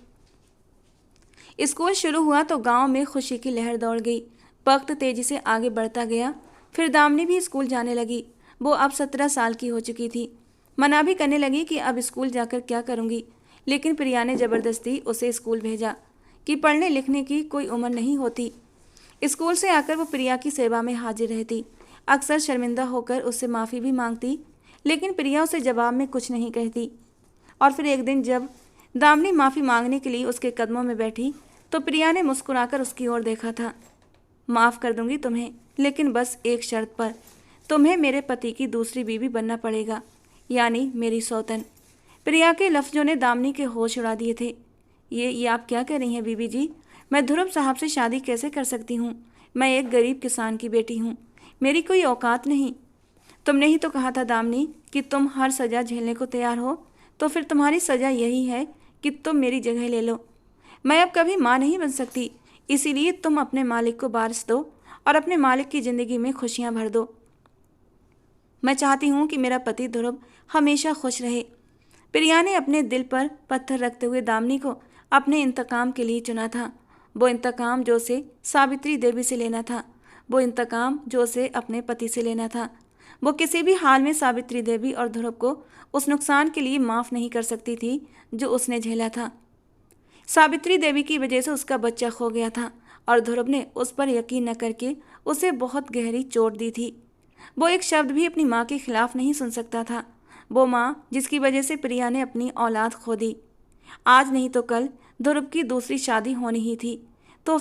स्कूल शुरू हुआ तो गांव में खुशी की लहर दौड़ गई। वक्त तेजी से आगे बढ़ता गया। फिर दामिनी भी स्कूल जाने लगी। वो अब 17 साल की हो चुकी थी। मना भी करने लगी कि अब स्कूल जाकर क्या करूँगी, लेकिन प्रिया ने ज़बरदस्ती उसे स्कूल भेजा कि पढ़ने लिखने की कोई उम्र नहीं होती। स्कूल से आकर वो प्रिया की सेवा में हाजिर रहती। अक्सर शर्मिंदा होकर उससे माफ़ी भी मांगती, लेकिन प्रिया उसे जवाब में कुछ नहीं कहती। और फिर एक दिन जब दामिनी माफ़ी मांगने के लिए उसके कदमों में बैठी तो प्रिया ने मुस्कुराकर उसकी ओर देखा था। माफ़ कर दूंगी तुम्हें, लेकिन बस एक शर्त पर। तुम्हें मेरे पति की दूसरी बीवी बनना पड़ेगा, यानी मेरी सौतन। प्रिया के लफ्ज़ों ने दामिनी के होश उड़ा दिए थे। ये आप क्या कह रही हैं बीबी जी? मैं ध्रुव साहब से शादी कैसे कर सकती हूँ? मैं एक गरीब किसान की बेटी हूँ, मेरी कोई औकात नहीं। तुमने ही तो कहा था दामिनी कि तुम हर सज़ा झेलने को तैयार हो, तो फिर तुम्हारी सज़ा यही है कि तुम मेरी जगह ले लो। मैं अब कभी माँ नहीं बन सकती, इसीलिए तुम अपने मालिक को वारिस दो और अपने मालिक की ज़िंदगी में खुशियाँ भर दो। मैं चाहती हूँ कि मेरा पति ध्रुव हमेशा खुश रहे। प्रिया ने अपने दिल पर पत्थर रखते हुए दामिनी को अपने इंतकाम के लिए चुना था। वो इंतकाम जो उसे सावित्री देवी से लेना था, वो इंतकाम जो उसे अपने पति से लेना था। वो किसी भी हाल में सावित्री देवी और ध्रुव को उस नुकसान के लिए माफ़ नहीं कर सकती थी जो उसने झेला था। सावित्री देवी की वजह से उसका बच्चा खो गया था और ध्रुव ने उस पर यकीन न करके उसे बहुत गहरी चोट दी थी। वो एक शब्द भी अपनी माँ के खिलाफ नहीं सुन सकता था। वो माँ जिसकी वजह से प्रिया ने अपनी औलाद खो दी। आज नहीं तो कल ध्रुव की दूसरी शादी होनी ही थी। तो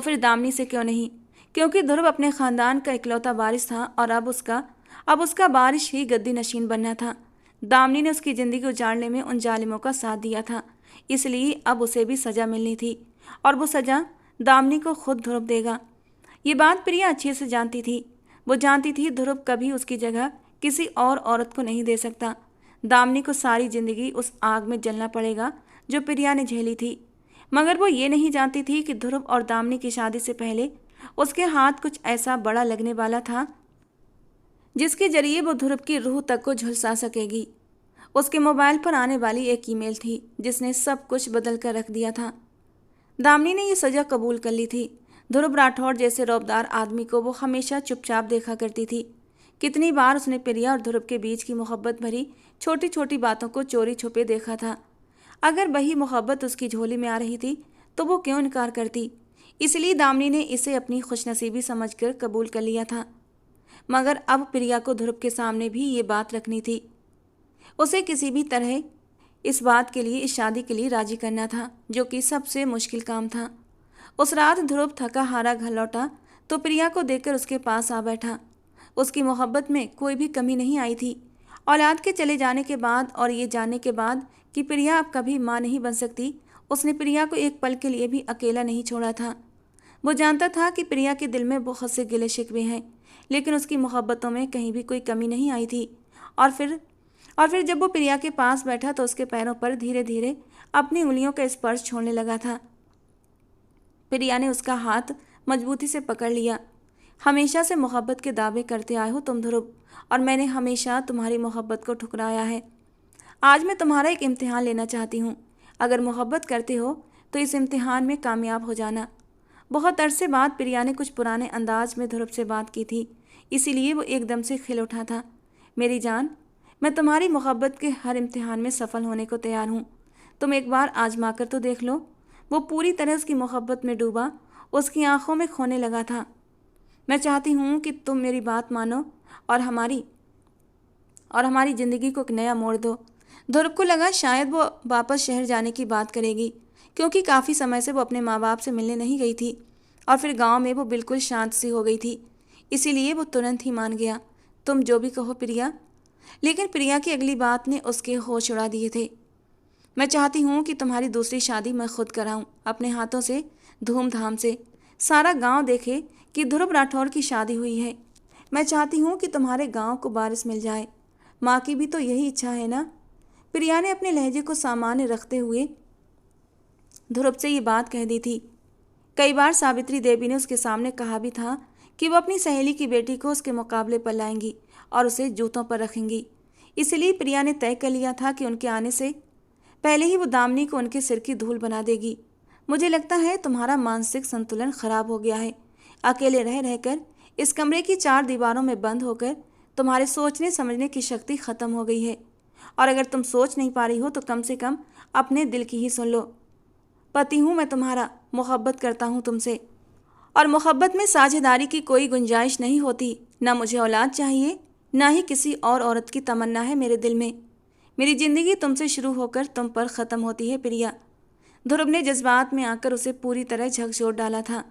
फिर दामिनी से क्यों नहीं? क्योंकि ध्रुव अपने ख़ानदान का इकलौता वारिस था और अब उसका वारिस ही गद्दी नशीन बनना था। दामिनी ने उसकी ज़िंदगी उजाड़ने में उन जालिमों का साथ दिया था, इसलिए अब उसे भी सज़ा मिलनी थी, और वो सज़ा दामिनी को खुद ध्रुव देगा। ये बात प्रिया अच्छे से जानती थी। वो जानती थी ध्रुव कभी उसकी जगह किसी और औरत को नहीं दे सकता। दामिनी को सारी ज़िंदगी उस आग में जलना पड़ेगा जो प्रिया ने झेली थी। मगर वो ये नहीं जानती थी कि ध्रुव और दामिनी की शादी से पहले उसके हाथ कुछ ऐसा बड़ा लगने वाला था जिसके जरिए वो ध्रुव की रूह तक को झुलसा सकेगी। उसके मोबाइल पर आने वाली एक ईमेल थी जिसने सब कुछ बदल कर रख दिया था। दामिनी ने यह सजा कबूल कर ली थी। ध्रुव राठौड़ जैसे रौबदार आदमी को वो हमेशा चुपचाप देखा करती थी। कितनी बार उसने प्रिया और ध्रुव के बीच की मोहब्बत भरी छोटी छोटी बातों को चोरी छुपे देखा था। अगर वही मोहब्बत उसकी झोली में आ रही थी तो वो क्यों इनकार करती। इसलिए दामिनी ने इसे अपनी खुशनसीबी समझकर कबूल कर लिया था। मगर अब प्रिया को ध्रुव के सामने भी ये बात रखनी थी। उसे किसी भी तरह इस बात के लिए, इस शादी के लिए राजी करना था, जो कि सबसे मुश्किल काम था। उस रात ध्रुव थका हारा घर लौटा तो प्रिया को देखकर उसके पास आ बैठा। उसकी मोहब्बत में कोई भी कमी नहीं आई थी। औलाद के चले जाने के बाद और ये जानने के बाद कि प्रिया अब कभी माँ नहीं बन सकती, उसने प्रिया को एक पल के लिए भी अकेला नहीं छोड़ा था। वो जानता था कि प्रिया के दिल में बहुत से गिले शिकवे हैं, लेकिन उसकी मोहब्बतों में कहीं भी कोई कमी नहीं आई थी। और फिर जब वो प्रिया के पास बैठा तो उसके पैरों पर धीरे धीरे अपनी उंगलियों का स्पर्श छोड़ने लगा था। प्रिया ने उसका हाथ मजबूती से पकड़ लिया। हमेशा से मोहब्बत के दावे करते आए हो तुम ध्रुव, और मैंने हमेशा तुम्हारी मोहब्बत को ठुकराया है। आज मैं तुम्हारा एक इम्तिहान लेना चाहती हूँ। अगर मोहब्बत करते हो तो इस इम्तिहान में कामयाब हो जाना। बहुत अरसे बाद प्रिया ने कुछ पुराने अंदाज में ध्रुव से बात की थी, इसीलिए वो एकदम से खिल उठा था। मेरी जान, मैं तुम्हारी मोहब्बत के हर इम्तिहान में सफल होने को तैयार हूँ। तुम एक बार आजमा कर तो देख लो। वो पूरी तरह उसकी मोहब्बत में डूबा, उसकी आंखों में खोने लगा था। मैं चाहती हूँ कि तुम मेरी बात मानो और हमारी ज़िंदगी को एक नया मोड़ दो। ध्रुव को लगा शायद वो वापस शहर जाने की बात करेगी, क्योंकि काफ़ी समय से वो अपने माँ बाप से मिलने नहीं गई थी और फिर गांव में वो बिल्कुल शांत सी हो गई थी। इसीलिए वो तुरंत ही मान गया, तुम जो भी कहो प्रिया। लेकिन प्रिया की अगली बात ने उसके होश उड़ा दिए थे। मैं चाहती हूँ कि तुम्हारी दूसरी शादी मैं खुद कराऊँ, अपने हाथों से, धूमधाम से। सारा गांव देखे कि ध्रुव राठौर की शादी हुई है। मैं चाहती हूँ कि तुम्हारे गांव को वारिस मिल जाए। माँ की भी तो यही इच्छा है ना। प्रिया ने अपने लहजे को सामान्य रखते हुए ध्रुव से ये बात कह दी थी। कई बार सावित्री देवी ने उसके सामने कहा भी था कि वो अपनी सहेली की बेटी को उसके मुकाबले पर लाएंगी और उसे जूतों पर रखेंगी। इसलिए प्रिया ने तय कर लिया था कि उनके आने से पहले ही वो दामिनी को उनके सिर की धूल बना देगी। मुझे लगता है तुम्हारा मानसिक संतुलन खराब हो गया है। अकेले रह रहकर, इस कमरे की 4 दीवारों में बंद होकर तुम्हारे सोचने समझने की शक्ति खत्म हो गई है। और अगर तुम सोच नहीं पा रही हो तो कम से कम अपने दिल की ही सुन लो। पति हूँ मैं तुम्हारा, मोहब्बत करता हूँ तुमसे, और मोहब्बत में साझेदारी की कोई गुंजाइश नहीं होती। ना मुझे औलाद चाहिए, ना ही किसी और औरत की तमन्ना है मेरे दिल में। मेरी जिंदगी तुमसे शुरू होकर तुम पर ख़त्म होती है प्रिया। ध्रुव ने जज्बात में आकर उसे पूरी तरह झकझोर डाला था।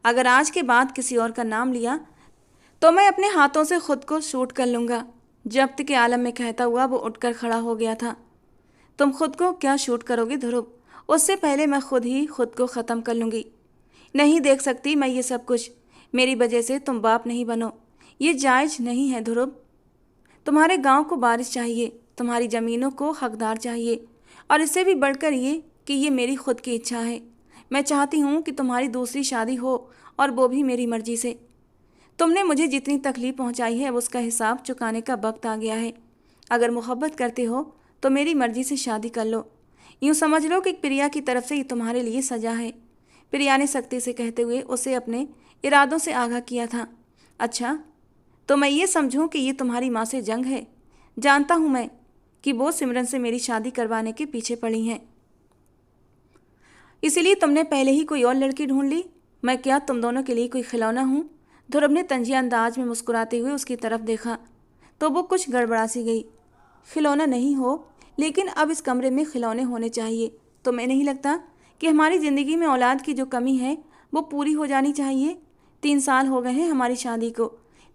अगर आज के बाद किसी और का नाम लिया तो मैं अपने हाथों से खुद को शूट कर लूँगा। जब्त के आलम में कहता हुआ वो उठकर खड़ा हो गया था। तुम खुद को क्या शूट करोगे ध्रुव? उससे पहले मैं खुद ही खुद को ख़त्म कर लूँगी। नहीं देख सकती मैं ये सब कुछ। मेरी वजह से तुम बाप नहीं बनो, ये जायज़ नहीं है ध्रुव। तुम्हारे गांव को बारिश चाहिए, तुम्हारी ज़मीनों को हकदार चाहिए, और इससे भी बढ़कर ये कि ये मेरी खुद की इच्छा है। मैं चाहती हूँ कि तुम्हारी दूसरी शादी हो, और वो भी मेरी मर्जी से। तुमने मुझे जितनी तकलीफ़ पहुँचाई है उसका हिसाब चुकाने का वक्त आ गया है। अगर मोहब्बत करते हो तो मेरी मर्जी से शादी कर लो। यूँ समझ लो कि प्रिया की तरफ से ये तुम्हारे लिए सज़ा है। प्रिया ने सख्ती से कहते हुए उसे अपने इरादों से आगाह किया था। अच्छा, तो मैं ये समझूं कि ये तुम्हारी माँ से जंग है? जानता हूँ मैं कि वो सिमरन से मेरी शादी करवाने के पीछे पड़ी हैं, इसीलिए तुमने पहले ही कोई और लड़की ढूंढ ली। मैं क्या तुम दोनों के लिए कोई खिलौना हूँ? ध्रुव ने तंजिया अंदाज में मुस्कुराते हुए उसकी तरफ देखा तो वो कुछ गड़बड़ा सी गई। खिलौना नहीं हो, लेकिन अब इस कमरे में खिलौने होने चाहिए। तुम्हें नहीं लगता कि हमारी ज़िंदगी में औलाद की जो कमी है वो पूरी हो जानी चाहिए? 3 साल हो गए हैं हमारी शादी को,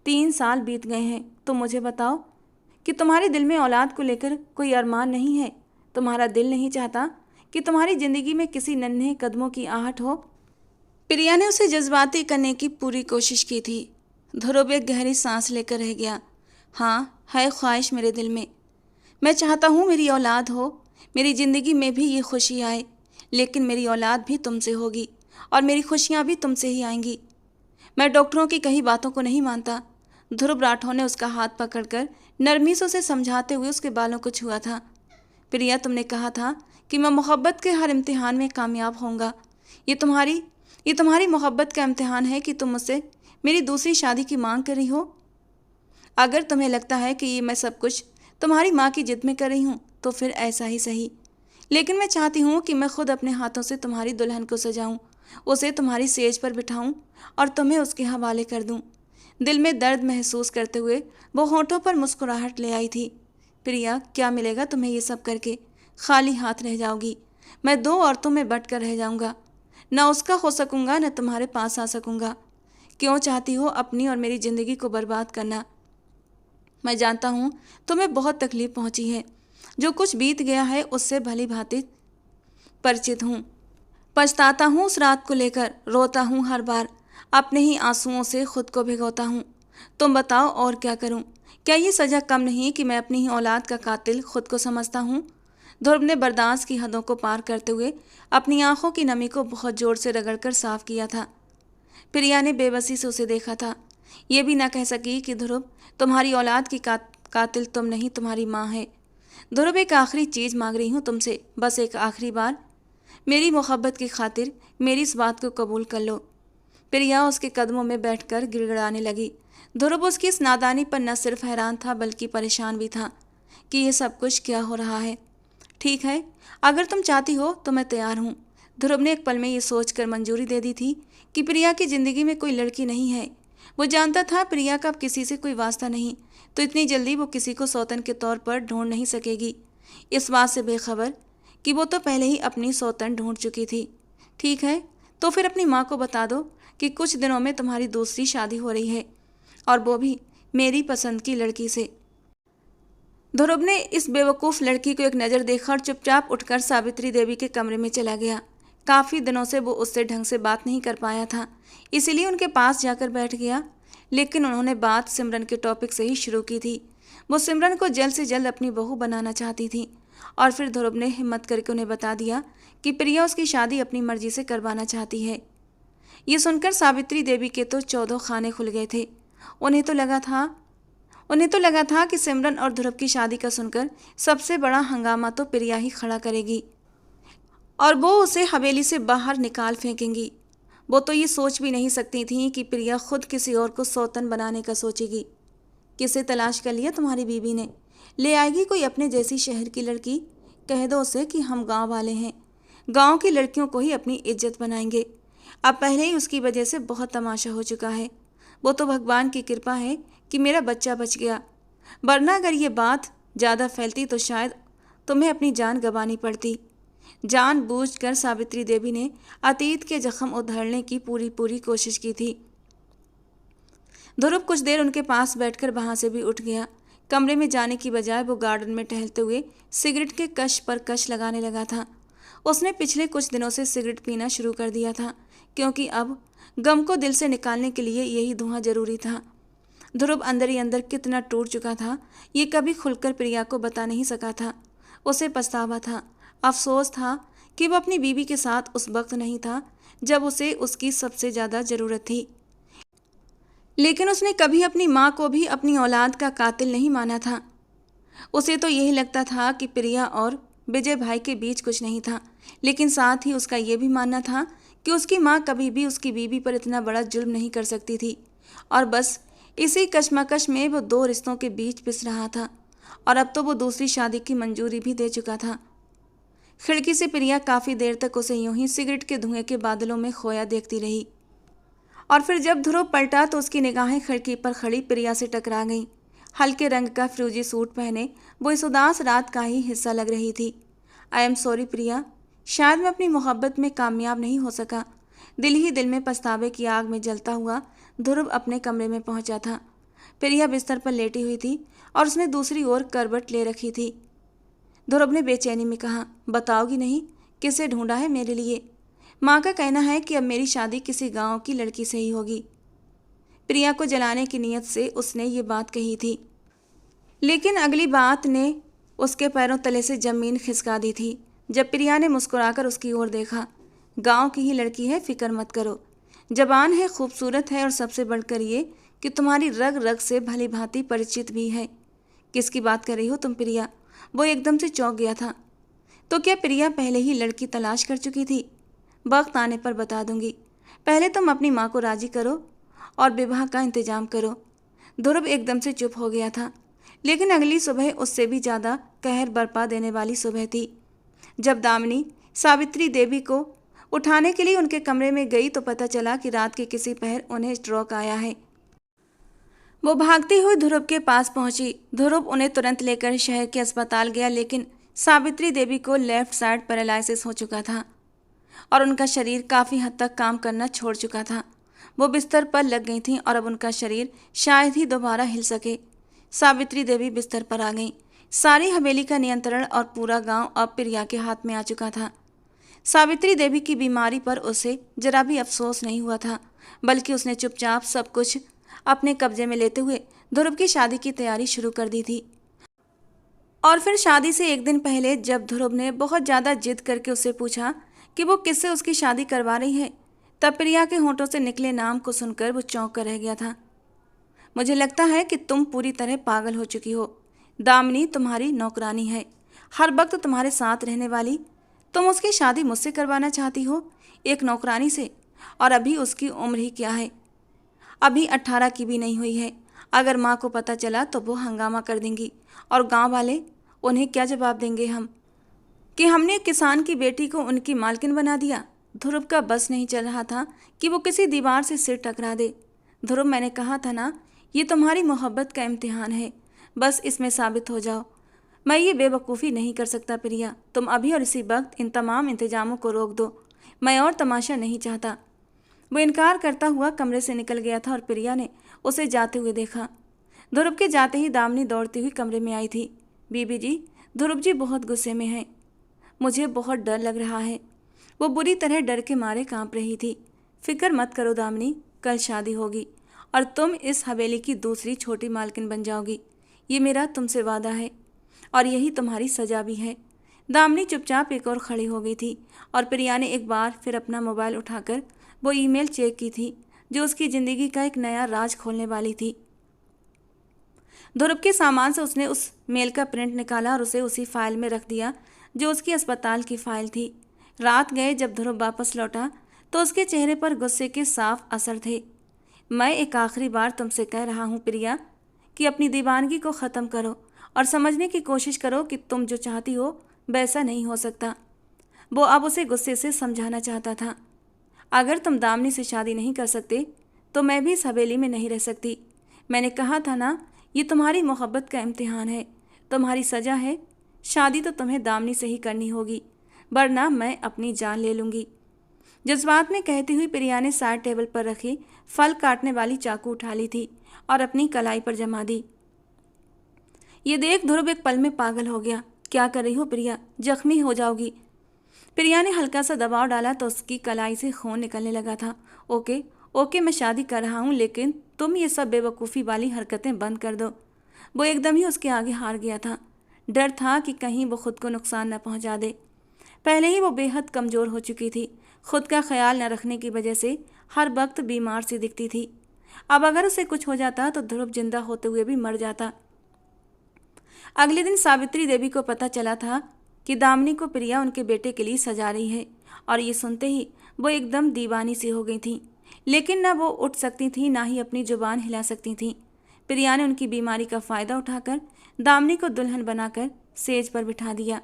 3 साल बीत गए हैं। तुम मुझे बताओ कि तुम्हारे दिल में औलाद को लेकर कोई अरमान नहीं है? तुम्हारा दिल नहीं चाहता कि तुम्हारी ज़िंदगी में किसी नन्हे कदमों की आहट हो? प्रिया ने उसे जज्बाती करने की पूरी कोशिश की थी। ध्रुव एक गहरी सांस लेकर रह गया। हाँ, है ख्वाहिश मेरे दिल में। मैं चाहता हूँ मेरी औलाद हो, मेरी ज़िंदगी में भी ये खुशी आए, लेकिन मेरी औलाद भी तुमसे होगी और मेरी खुशियाँ भी तुमसे ही आएंगी। मैं डॉक्टरों की कही बातों को नहीं मानता। ध्रुव राठौर ने उसका हाथ पकड़कर नरमी से उसे समझाते हुए उसके बालों को छुआ था। प्रिया, तुमने कहा था कि मैं मोहब्बत के हर इम्तिहान में कामयाब होऊंगा। ये तुम्हारी मोहब्बत का इम्तिहान है कि तुम मुझसे मेरी दूसरी शादी की मांग कर रही हो। अगर तुम्हें लगता है कि ये मैं सब कुछ तुम्हारी माँ की जिद में कर रही हूँ तो फिर ऐसा ही सही, लेकिन मैं चाहती हूँ कि मैं खुद अपने हाथों से तुम्हारी दुल्हन को सजाऊँ, उसे तुम्हारी सेज पर बिठाऊँ और तुम्हें उसके हवाले कर दूँ। दिल में दर्द महसूस करते हुए वो होठों पर मुस्कुराहट ले आई थी। प्रिया, क्या मिलेगा तुम्हें ये सब करके? खाली हाथ रह जाओगी। मैं दो औरतों में बट कर रह जाऊंगा, न उसका हो सकूंगा न तुम्हारे पास आ सकूंगा। क्यों चाहती हो अपनी और मेरी जिंदगी को बर्बाद करना? मैं जानता हूँ तुम्हें बहुत तकलीफ पहुंची है। जो कुछ बीत गया है उससे भली भांति परिचित हूँ। पछताता हूँ उस रात को लेकर, रोता हूँ हर बार, अपने ही आंसुओं से खुद को भिगोता हूँ। तुम बताओ और क्या करूँ? क्या ये सज़ा कम नहीं कि मैं अपनी ही औलाद का कातिल खुद को समझता हूँ? ध्रुव ने बर्दाश्त की हदों को पार करते हुए अपनी आंखों की नमी को बहुत जोर से रगड़कर साफ किया था। प्रिया ने बेबसी से उसे देखा था। ये भी ना कह सकी कि ध्रुव, तुम्हारी औलाद की कातिल तुम नहीं, तुम्हारी माँ है। ध्रुव, एक आखिरी चीज़ मांग रही हूँ तुमसे, बस एक आखिरी बार। मेरी मोहब्बत की खातिर मेरी इस बात को कबूल कर लो। प्रिया उसके कदमों में बैठकर गिड़गिड़ाने लगी। ध्रुव उसकी इस नादानी पर न सिर्फ हैरान था बल्कि परेशान भी था कि यह सब कुछ क्या हो रहा है। ठीक है, अगर तुम चाहती हो तो मैं तैयार हूँ। ध्रुव ने एक पल में ये सोचकर मंजूरी दे दी थी कि प्रिया की जिंदगी में कोई लड़की नहीं है। वो जानता था प्रिया का अब किसी से कोई वास्ता नहीं, तो इतनी जल्दी वो किसी को सौतन के तौर पर ढूंढ नहीं सकेगी। इस बात से बेखबर कि वो तो पहले ही अपनी सौतन ढूंढ चुकी थी। ठीक है, तो फिर अपनी माँ को बता दो कि कुछ दिनों में तुम्हारी दूसरी शादी हो रही है, और वो भी मेरी पसंद की लड़की से। ध्रुव ने इस बेवकूफ़ लड़की को एक नज़र देखकर चुपचाप उठकर सावित्री देवी के कमरे में चला गया। काफ़ी दिनों से वो उससे ढंग से बात नहीं कर पाया था, इसीलिए उनके पास जाकर बैठ गया। लेकिन उन्होंने बात सिमरन के टॉपिक से ही शुरू की थी। वो सिमरन को जल्द से जल्द अपनी बहू बनाना चाहती थी, और फिर ध्रुव ने हिम्मत करके उन्हें बता दिया कि प्रिया उसकी शादी अपनी मर्जी से करवाना चाहती है। ये सुनकर सावित्री देवी के तो 14 खाने खुल गए थे। उन्हें तो लगा था कि सिमरन और ध्रुव की शादी का सुनकर सबसे बड़ा हंगामा तो प्रिया ही खड़ा करेगी और वो उसे हवेली से बाहर निकाल फेंकेंगी। वो तो ये सोच भी नहीं सकती थी कि प्रिया खुद किसी और को सौतन बनाने का सोचेगी। किसे तलाश कर लिया तुम्हारी बीबी ने? ले आएगी कोई अपने जैसी शहर की लड़की। कह दो उसे कि हम गांव वाले हैं, गांव की लड़कियों को ही अपनी इज्जत बनाएंगे। अब पहले ही उसकी वजह से बहुत तमाशा हो चुका है। वो तो भगवान की कृपा है कि मेरा बच्चा बच गया, वरना अगर ये बात ज़्यादा फैलती तो शायद तुम्हें अपनी जान गंवानी पड़ती। जानबूझकर सावित्री देवी ने अतीत के जख्म उधेड़ने की पूरी कोशिश की थी। ध्रुव कुछ देर उनके पास बैठकर वहाँ से भी उठ गया। कमरे में जाने की बजाय वो गार्डन में टहलते हुए सिगरेट के कश पर कश लगाने लगा था। उसने पिछले कुछ दिनों से सिगरेट पीना शुरू कर दिया था, क्योंकि अब गम को दिल से निकालने के लिए यही धुआं जरूरी था। ध्रुव अंदर ही अंदर कितना टूट चुका था, ये कभी खुलकर प्रिया को बता नहीं सका था। उसे पछतावा था, अफसोस था कि वह अपनी बीवी के साथ उस वक्त नहीं था जब उसे उसकी सबसे ज़्यादा ज़रूरत थी। लेकिन उसने कभी अपनी माँ को भी अपनी औलाद का कातिल नहीं माना था। उसे तो यही लगता था कि प्रिया और विजय भाई के बीच कुछ नहीं था, लेकिन साथ ही उसका ये भी मानना था कि उसकी माँ कभी भी उसकी बीवी पर इतना बड़ा जुल्म नहीं कर सकती थी। और बस इसी कशमकश में वो दो रिश्तों के बीच पिस रहा था, और अब तो वो दूसरी शादी की मंजूरी भी दे चुका था। खिड़की से प्रिया काफ़ी देर तक उसे यूं ही सिगरेट के धुएं के बादलों में खोया देखती रही, और फिर जब ध्रुव पलटा तो उसकी निगाहें खिड़की पर खड़ी प्रिया से टकरा गईं। हल्के रंग का फ्यूजी सूट पहने वो इस उदास रात का ही हिस्सा लग रही थी। आई एम सॉरी प्रिया, शायद मैं अपनी मोहब्बत में कामयाब नहीं हो सका। दिल ही दिल में पछतावे की आग में जलता हुआ ध्रुव अपने कमरे में पहुंचा था। प्रिया बिस्तर पर लेटी हुई थी और उसने दूसरी ओर करवट ले रखी थी। ध्रुव ने बेचैनी में कहा, बताओगी नहीं किसे ढूंढा है मेरे लिए? माँ का कहना है कि अब मेरी शादी किसी गांव की लड़की से ही होगी। प्रिया को जलाने की नीयत से उसने ये बात कही थी, लेकिन अगली बात ने उसके पैरों तले से जमीन खिसका दी थी। जब प्रिया ने मुस्कुराकर उसकी ओर देखा, गांव की ही लड़की है, फिक्र मत करो, जबान है, खूबसूरत है, और सबसे बढ़कर ये कि तुम्हारी रग रग से भली भांति परिचित भी है। किसकी बात कर रही हो तुम प्रिया? वो एकदम से चौंक गया था। तो क्या प्रिया पहले ही लड़की तलाश कर चुकी थी? वक्त आने पर बता दूंगी। पहले तुम अपनी माँ को राजी करो और विवाह का इंतजाम करो। ध्रुव एकदम से चुप हो गया था, लेकिन अगली सुबह उससे भी ज्यादा कहर बरपा देने वाली सुबह थी। जब दामिनी सावित्री देवी को उठाने के लिए उनके कमरे में गई तो पता चला कि रात के किसी पहर उन्हें स्ट्रोक आया है। वो भागती हुई ध्रुव के पास पहुंची। ध्रुव उन्हें तुरंत लेकर शहर के अस्पताल गया, लेकिन सावित्री देवी को लेफ्ट साइड पैरालिसिस हो चुका था और उनका शरीर काफ़ी हद तक काम करना छोड़ चुका था। वो बिस्तर पर लग गई थीं और अब उनका शरीर शायद ही दोबारा हिल सके। सावित्री देवी बिस्तर पर आ गईं। सारी हवेली का नियंत्रण और पूरा गांव अब प्रिया के हाथ में आ चुका था। सावित्री देवी की बीमारी पर उसे जरा भी अफसोस नहीं हुआ था, बल्कि उसने चुपचाप सब कुछ अपने कब्जे में लेते हुए ध्रुव की शादी की तैयारी शुरू कर दी थी। और फिर शादी से एक दिन पहले जब ध्रुव ने बहुत ज़्यादा जिद करके उससे पूछा कि वो किससे उसकी शादी करवा रही है, तब प्रिया के होंठों से निकले नाम को सुनकर वो चौंक कर रह गया था। मुझे लगता है कि तुम पूरी तरह पागल हो चुकी हो। दामिनी तुम्हारी नौकरानी है, हर वक्त तुम्हारे साथ रहने वाली। तुम उसकी शादी मुझसे करवाना चाहती हो, एक नौकरानी से? और अभी उसकी उम्र ही क्या है, अभी 18 की भी नहीं हुई है। अगर माँ को पता चला तो वो हंगामा कर देंगी, और गांव वाले, उन्हें क्या जवाब देंगे हम कि हमने किसान की बेटी को उनकी मालकिन बना दिया। ध्रुव का बस नहीं चल रहा था कि वो किसी दीवार से सिर टकरा दे। ध्रुव, मैंने कहा था ना, ये तुम्हारी मोहब्बत का इम्तिहान है, बस इसमें साबित हो जाओ। मैं ये बेवकूफ़ी नहीं कर सकता प्रिया। तुम अभी और इसी वक्त इन तमाम इंतजामों को रोक दो। मैं और तमाशा नहीं चाहता। वो इनकार करता हुआ कमरे से निकल गया था और प्रिया ने उसे जाते हुए देखा। ध्रुव के जाते ही दामिनी दौड़ती हुई कमरे में आई थी। बीबी जी, ध्रुव जी बहुत गुस्से में हैं। मुझे बहुत डर लग रहा है। वो बुरी तरह डर के मारे कांप रही थी। फिक्र मत करो दामिनी, कल शादी होगी और तुम इस हवेली की दूसरी छोटी मालकिन बन जाओगी। ये मेरा तुमसे वादा है और यही तुम्हारी सजा भी है। दामिनी चुपचाप एक और खड़ी हो गई थी और प्रिया ने एक बार फिर अपना मोबाइल उठाकर वो ईमेल चेक की थी जो उसकी ज़िंदगी का एक नया राज खोलने वाली थी। ध्रुव के सामान से उसने उस मेल का प्रिंट निकाला और उसे उसी फाइल में रख दिया जो उसकी अस्पताल की फाइल थी। रात गए जब ध्रुव वापस लौटा तो उसके चेहरे पर गुस्से के साफ असर थे। मैं एक आखिरी बार तुमसे कह रहा हूँ प्रिया कि अपनी दीवानगी को ख़त्म करो और समझने की कोशिश करो कि तुम जो चाहती हो वैसा नहीं हो सकता। वो अब उसे गुस्से से समझाना चाहता था। अगर तुम दामिनी से शादी नहीं कर सकते तो मैं भी इस हवेली में नहीं रह सकती। मैंने कहा था ना, ये तुम्हारी मोहब्बत का इम्तिहान है, तुम्हारी सज़ा है। शादी तो तुम्हें दामिनी से ही करनी होगी, वरना मैं अपनी जान ले लूँगी। जज्बात में कहती हुई प्रिया ने साइड टेबल पर रखी फल काटने वाली चाकू उठा ली थी और अपनी कलाई पर जमा दी। ये देख ध्रुव एक पल में पागल हो गया। क्या कर रही हो प्रिया, जख्मी हो जाओगी। प्रिया ने हल्का सा दबाव डाला तो उसकी कलाई से खून निकलने लगा था। ओके ओके, मैं शादी कर रहा हूँ, लेकिन तुम ये सब बेवकूफ़ी वाली हरकतें बंद कर दो। वो एकदम ही उसके आगे हार गया था। डर था कि कहीं वो खुद को नुकसान न पहुँचा दे। पहले ही वो बेहद कमज़ोर हो चुकी थी। खुद का ख्याल न रखने की वजह से हर वक्त बीमार सी दिखती थी। अब अगर उसे कुछ हो जाता तो ध्रुव जिंदा होते हुए भी मर जाता। अगले दिन सावित्री देवी को पता चला था कि दामिनी को प्रिया उनके बेटे के लिए सजा रही है, और ये सुनते ही वो एकदम दीवानी सी हो गई थी। लेकिन न वो उठ सकती थी, ना ही अपनी जुबान हिला सकती थी। प्रिया ने उनकी बीमारी का फ़ायदा उठाकर दामिनी को दुल्हन बनाकर सेज पर बिठा दिया।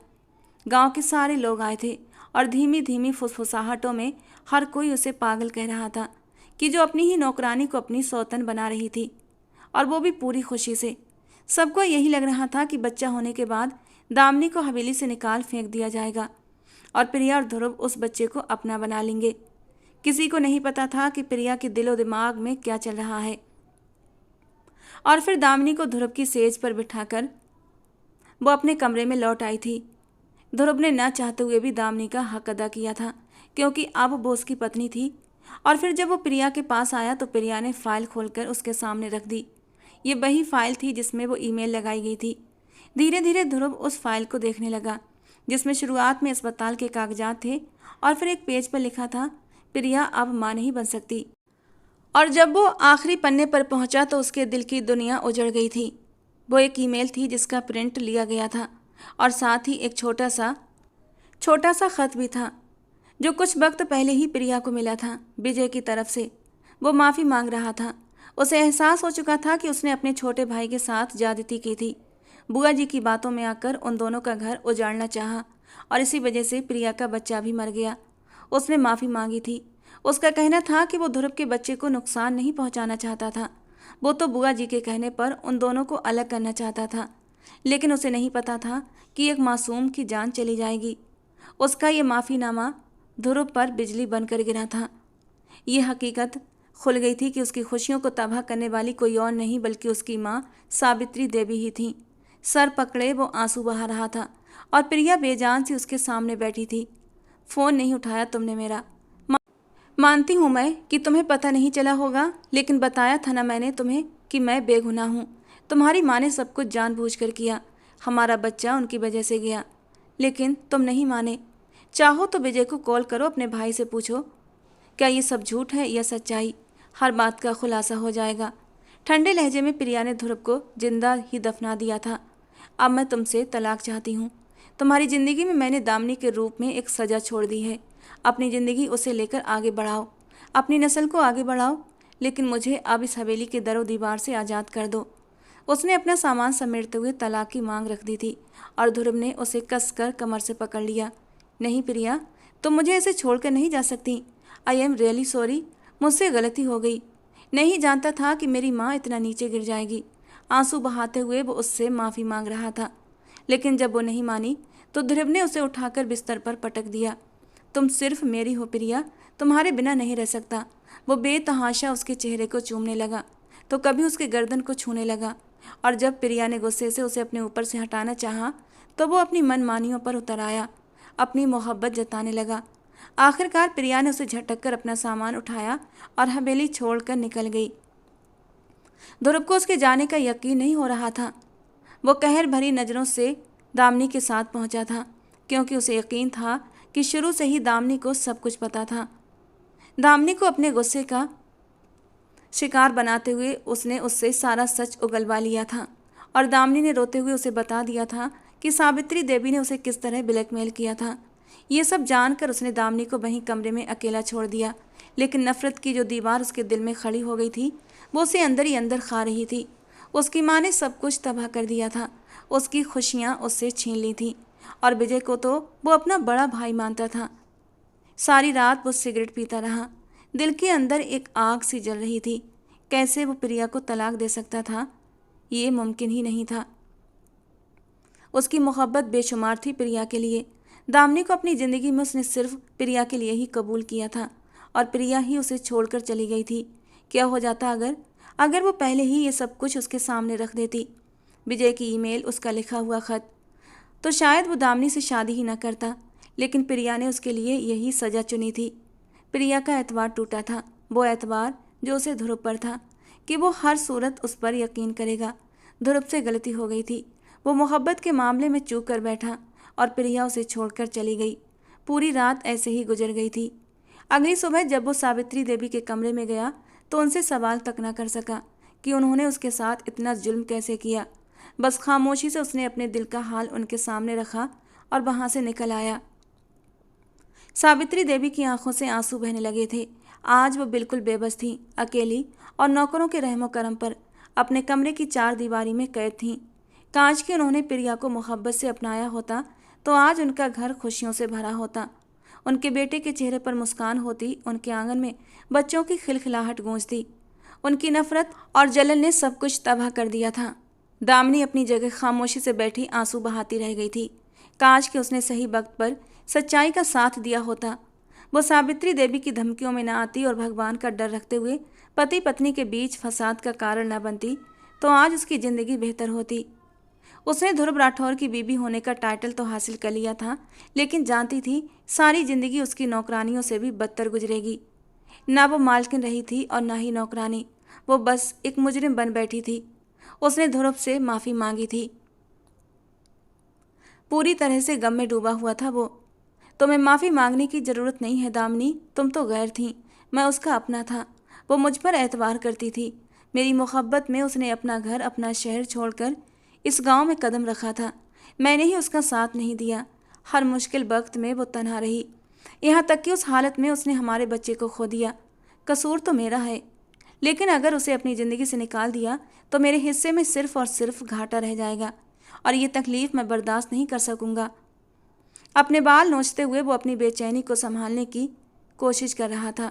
गांव के सारे लोग आए थे और धीमी धीमी फुसफुसाहटों में हर कोई उसे पागल कह रहा था कि जो अपनी ही नौकरानी को अपनी सौतन बना रही थी, और वो भी पूरी खुशी से। सबको यही लग रहा था कि बच्चा होने के बाद दामिनी को हवेली से निकाल फेंक दिया जाएगा और प्रिया और ध्रुव उस बच्चे को अपना बना लेंगे। किसी को नहीं पता था कि प्रिया के दिलो दिमाग में क्या चल रहा है। और फिर दामिनी को ध्रुव की सेज पर बिठाकर वो अपने कमरे में लौट आई थी। ध्रुव ने न चाहते हुए भी दामिनी का हक अदा किया था, क्योंकि अब वो उसकी पत्नी थी। और फिर जब वो प्रिया के पास आया तो प्रिया ने फाइल खोलकर उसके सामने रख दी। ये वही फाइल थी जिसमें वो ईमेल लगाई गई थी। धीरे धीरे ध्रुव उस फाइल को देखने लगा जिसमें शुरुआत में अस्पताल के कागजात थे और फिर एक पेज पर लिखा था, प्रिया अब मां नहीं बन सकती। और जब वो आखिरी पन्ने पर पहुंचा तो उसके दिल की दुनिया उजड़ गई थी। वो एक ईमेल थी जिसका प्रिंट लिया गया था और साथ ही एक छोटा सा खत भी था जो कुछ वक्त पहले ही प्रिया को मिला था विजय की तरफ से। वो माफ़ी मांग रहा था। उसे एहसास हो चुका था कि उसने अपने छोटे भाई के साथ ज्यादती की थी। बुआ जी की बातों में आकर उन दोनों का घर उजाड़ना चाहा और इसी वजह से प्रिया का बच्चा भी मर गया। उसने माफ़ी मांगी थी। उसका कहना था कि वो ध्रुव के बच्चे को नुकसान नहीं पहुंचाना चाहता था। वो तो बुआ जी के कहने पर उन दोनों को अलग करना चाहता था, लेकिन उसे नहीं पता था कि एक मासूम की जान चली जाएगी। उसका ये माफ़ीनामा ध्रुव पर बिजली बनकर गिरा था। ये हकीकत खुल गई थी कि उसकी खुशियों को तबाह करने वाली कोई और नहीं बल्कि उसकी माँ सावित्री देवी ही थी। सर पकड़े वो आंसू बहा रहा था और प्रिया बेजान सी उसके सामने बैठी थी। फ़ोन नहीं उठाया तुमने मेरा। मानती हूँ मैं कि तुम्हें पता नहीं चला होगा, लेकिन बताया था ना मैंने तुम्हें कि मैं बेगुनाह हूँ। तुम्हारी माँ ने सब कुछ जानबूझकर किया। हमारा बच्चा उनकी वजह से गया, लेकिन तुम नहीं माने। चाहो तो विजय को कॉल करो, अपने भाई से पूछो क्या ये सब झूठ है या सच्चाई। हर बात का खुलासा हो जाएगा। ठंडे लहजे में प्रिया ने ध्रुव को जिंदा ही दफना दिया था। अब मैं तुमसे तलाक चाहती हूँ। तुम्हारी ज़िंदगी में मैंने दामिनी के रूप में एक सज़ा छोड़ दी है। अपनी ज़िंदगी उसे लेकर आगे बढ़ाओ, अपनी नस्ल को आगे बढ़ाओ, लेकिन मुझे अब इस हवेली के दरो दीवार से आज़ाद कर दो। उसने अपना सामान समेटते हुए तलाक की मांग रख दी थी और ध्रुव ने उसे कसकर कमर से पकड़ लिया। नहीं प्रिया, तुम मुझे ऐसे छोड़कर नहीं जा सकती। आई एम रियली सॉरी, मुझसे गलती हो गई। नहीं जानता था कि मेरी माँ इतना नीचे गिर जाएगी। आंसू बहाते हुए वो उससे माफ़ी मांग रहा था, लेकिन जब वो नहीं मानी तो ध्रुव ने उसे उठाकर बिस्तर पर पटक दिया। तुम सिर्फ मेरी हो प्रिया, तुम्हारे बिना नहीं रह सकता। वो बेतहाशा उसके चेहरे को चूमने लगा तो कभी उसके गर्दन को छूने लगा, और जब प्रिया ने गुस्से से उसे अपने ऊपर से हटाना चाहा तो वो अपनी मनमानियों पर उतर आया, अपनी मोहब्बत जताने लगा। आखिरकार प्रिया ने उसे झटक कर अपना सामान उठाया और हवेली छोड़कर निकल गई। ध्रुव को उसके जाने का यकीन नहीं हो रहा था। वो कहर भरी नज़रों से दामिनी के साथ पहुंचा था, क्योंकि उसे यकीन था कि शुरू से ही दामिनी को सब कुछ पता था। दामिनी को अपने गुस्से का शिकार बनाते हुए उसने उससे सारा सच उगलवा लिया था, और दामिनी ने रोते हुए उसे बता दिया था कि सावित्री देवी ने उसे किस तरह ब्लैकमेल किया था। ये सब जानकर उसने दामिनी को वहीं कमरे में अकेला छोड़ दिया, लेकिन नफरत की जो दीवार उसके दिल में खड़ी हो गई थी वो उसे अंदर ही अंदर खा रही थी। उसकी माँ ने सब कुछ तबाह कर दिया था, उसकी खुशियाँ उससे छीन ली थी, और विजय को तो वो अपना बड़ा भाई मानता था। सारी रात वो सिगरेट पीता रहा। दिल के अंदर एक आग सी जल रही थी। कैसे वो प्रिया को तलाक दे सकता था? ये मुमकिन ही नहीं था। उसकी मोहब्बत बेशुमार थी प्रिया के लिए। दामिनी को अपनी ज़िंदगी में उसने सिर्फ प्रिया के लिए ही कबूल किया था, और प्रिया ही उसे छोड़कर चली गई थी। क्या हो जाता अगर वो पहले ही ये सब कुछ उसके सामने रख देती? विजय की ईमेल, उसका लिखा हुआ खत, तो शायद वो दामिनी से शादी ही न करता। लेकिन प्रिया ने उसके लिए यही सज़ा चुनी थी। प्रिया का एतबार टूटा था, वो एतबार जो उसे ध्रुव पर था कि वो हर सूरत उस पर यकीन करेगा। ध्रुव से गलती हो गई थी। वो मोहब्बत के मामले में चूक कर बैठा और प्रिया उसे छोड़कर चली गई। पूरी रात ऐसे ही गुजर गई थी। अगली सुबह जब वो सावित्री देवी के कमरे में गया तो उनसे सवाल तक न कर सका कि उन्होंने उसके साथ इतना जुल्म कैसे किया। बस खामोशी से उसने अपने दिल का हाल उनके सामने रखा और वहाँ से निकल आया। सावित्री देवी की आंखों से आंसू बहने लगे थे। आज वो बिल्कुल बेबस थी, अकेली और नौकरों के रहमो करम पर अपने कमरे की चार दीवारी में कैद थीं। काश कि उन्होंने प्रिया को मोहब्बत से अपनाया होता तो आज उनका घर खुशियों से भरा होता। उनके बेटे के चेहरे पर मुस्कान होती, उनके आंगन में बच्चों की खिलखिलाहट गूंजती। उनकी नफरत और जलन ने सब कुछ तबाह कर दिया था। दामिनी अपनी जगह खामोशी से बैठी आंसू बहाती रह गई थी। काश कि उसने सही वक्त पर सच्चाई का साथ दिया होता। वो सावित्री देवी की धमकियों में न आती और भगवान का डर रखते हुए पति पत्नी के बीच फसाद का कारण न बनती, तो आज उसकी ज़िंदगी बेहतर होती। उसने ध्रुव राठौर की बीबी होने का टाइटल तो हासिल कर लिया था, लेकिन जानती थी सारी जिंदगी उसकी नौकरानियों से भी बदतर गुजरेगी। ना वो मालकिन रही थी और ना ही नौकरानी, वो बस एक मुजरिम बन बैठी थी। उसने ध्रुव से माफ़ी मांगी थी। पूरी तरह से गम में डूबा हुआ था वो। तुम्हें माफ़ी मांगने की ज़रूरत नहीं है दामिनी, तुम तो गैर थी, मैं उसका अपना था। वो मुझ पर एतबार करती थी। मेरी मोहब्बत में उसने अपना घर, अपना शहर छोड़कर इस गांव में कदम रखा था। मैंने ही उसका साथ नहीं दिया। हर मुश्किल वक्त में वो तन्हा रही। यहाँ तक कि उस हालत में उसने हमारे बच्चे को खो दिया। कसूर तो मेरा है, लेकिन अगर उसे अपनी ज़िंदगी से निकाल दिया तो मेरे हिस्से में सिर्फ और सिर्फ घाटा रह जाएगा और ये तकलीफ़ मैं बर्दाश्त नहीं कर सकूँगा। अपने बाल नोचते हुए वो अपनी बेचैनी को संभालने की कोशिश कर रहा था।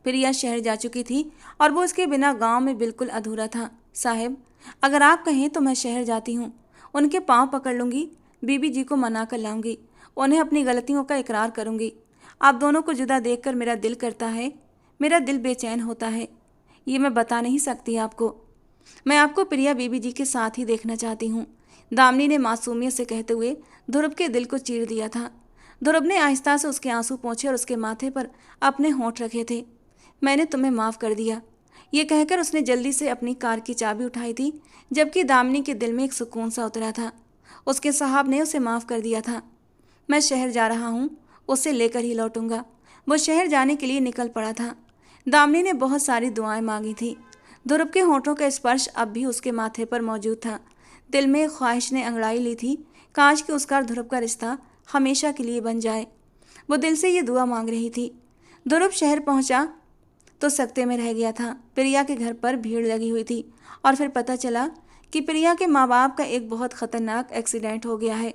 प्रिया शहर जा चुकी थी और वो उसके बिना गांव में बिल्कुल अधूरा था। साहब, अगर आप कहें तो मैं शहर जाती हूँ। उनके पांव पकड़ लूँगी, बीबी जी को मना कर लाऊंगी, उन्हें अपनी गलतियों का इकरार करूँगी। आप दोनों को जुदा देखकर मेरा दिल करता है, मेरा दिल बेचैन होता है। ये मैं बता नहीं सकती आपको। मैं आपको प्रिया बीबी जी के साथ ही देखना चाहती हूँ, दामिनी ने मासूमियत से कहते हुए ध्रुव के दिल को चीर दिया था। ध्रुव ने आहिस्ता से उसके आंसू पोंछे और उसके माथे पर अपने होंठ रखे थे। मैंने तुम्हें माफ़ कर दिया, ये कहकर उसने जल्दी से अपनी कार की चाबी उठाई थी, जबकि दामिनी के दिल में एक सुकून सा उतरा था। उसके साहब ने उसे माफ़ कर दिया था। मैं शहर जा रहा हूँ, उसे लेकर ही लौटूंगा। वो शहर जाने के लिए निकल पड़ा था। दामिनी ने बहुत सारी दुआएं मांगी थी। ध्रुव के होठों का स्पर्श अब भी उसके माथे पर मौजूद था। दिल में एक ख्वाहिश ने अंगड़ाई ली थी, काश कि उसका ध्रुव का रिश्ता हमेशा के लिए बन जाए। वो दिल से ये दुआ मांग रही थी। ध्रुव शहर पहुंचा तो सकते में रह गया था। प्रिया के घर पर भीड़ लगी हुई थी और फिर पता चला कि प्रिया के माँ बाप का एक बहुत ख़तरनाक एक्सीडेंट हो गया है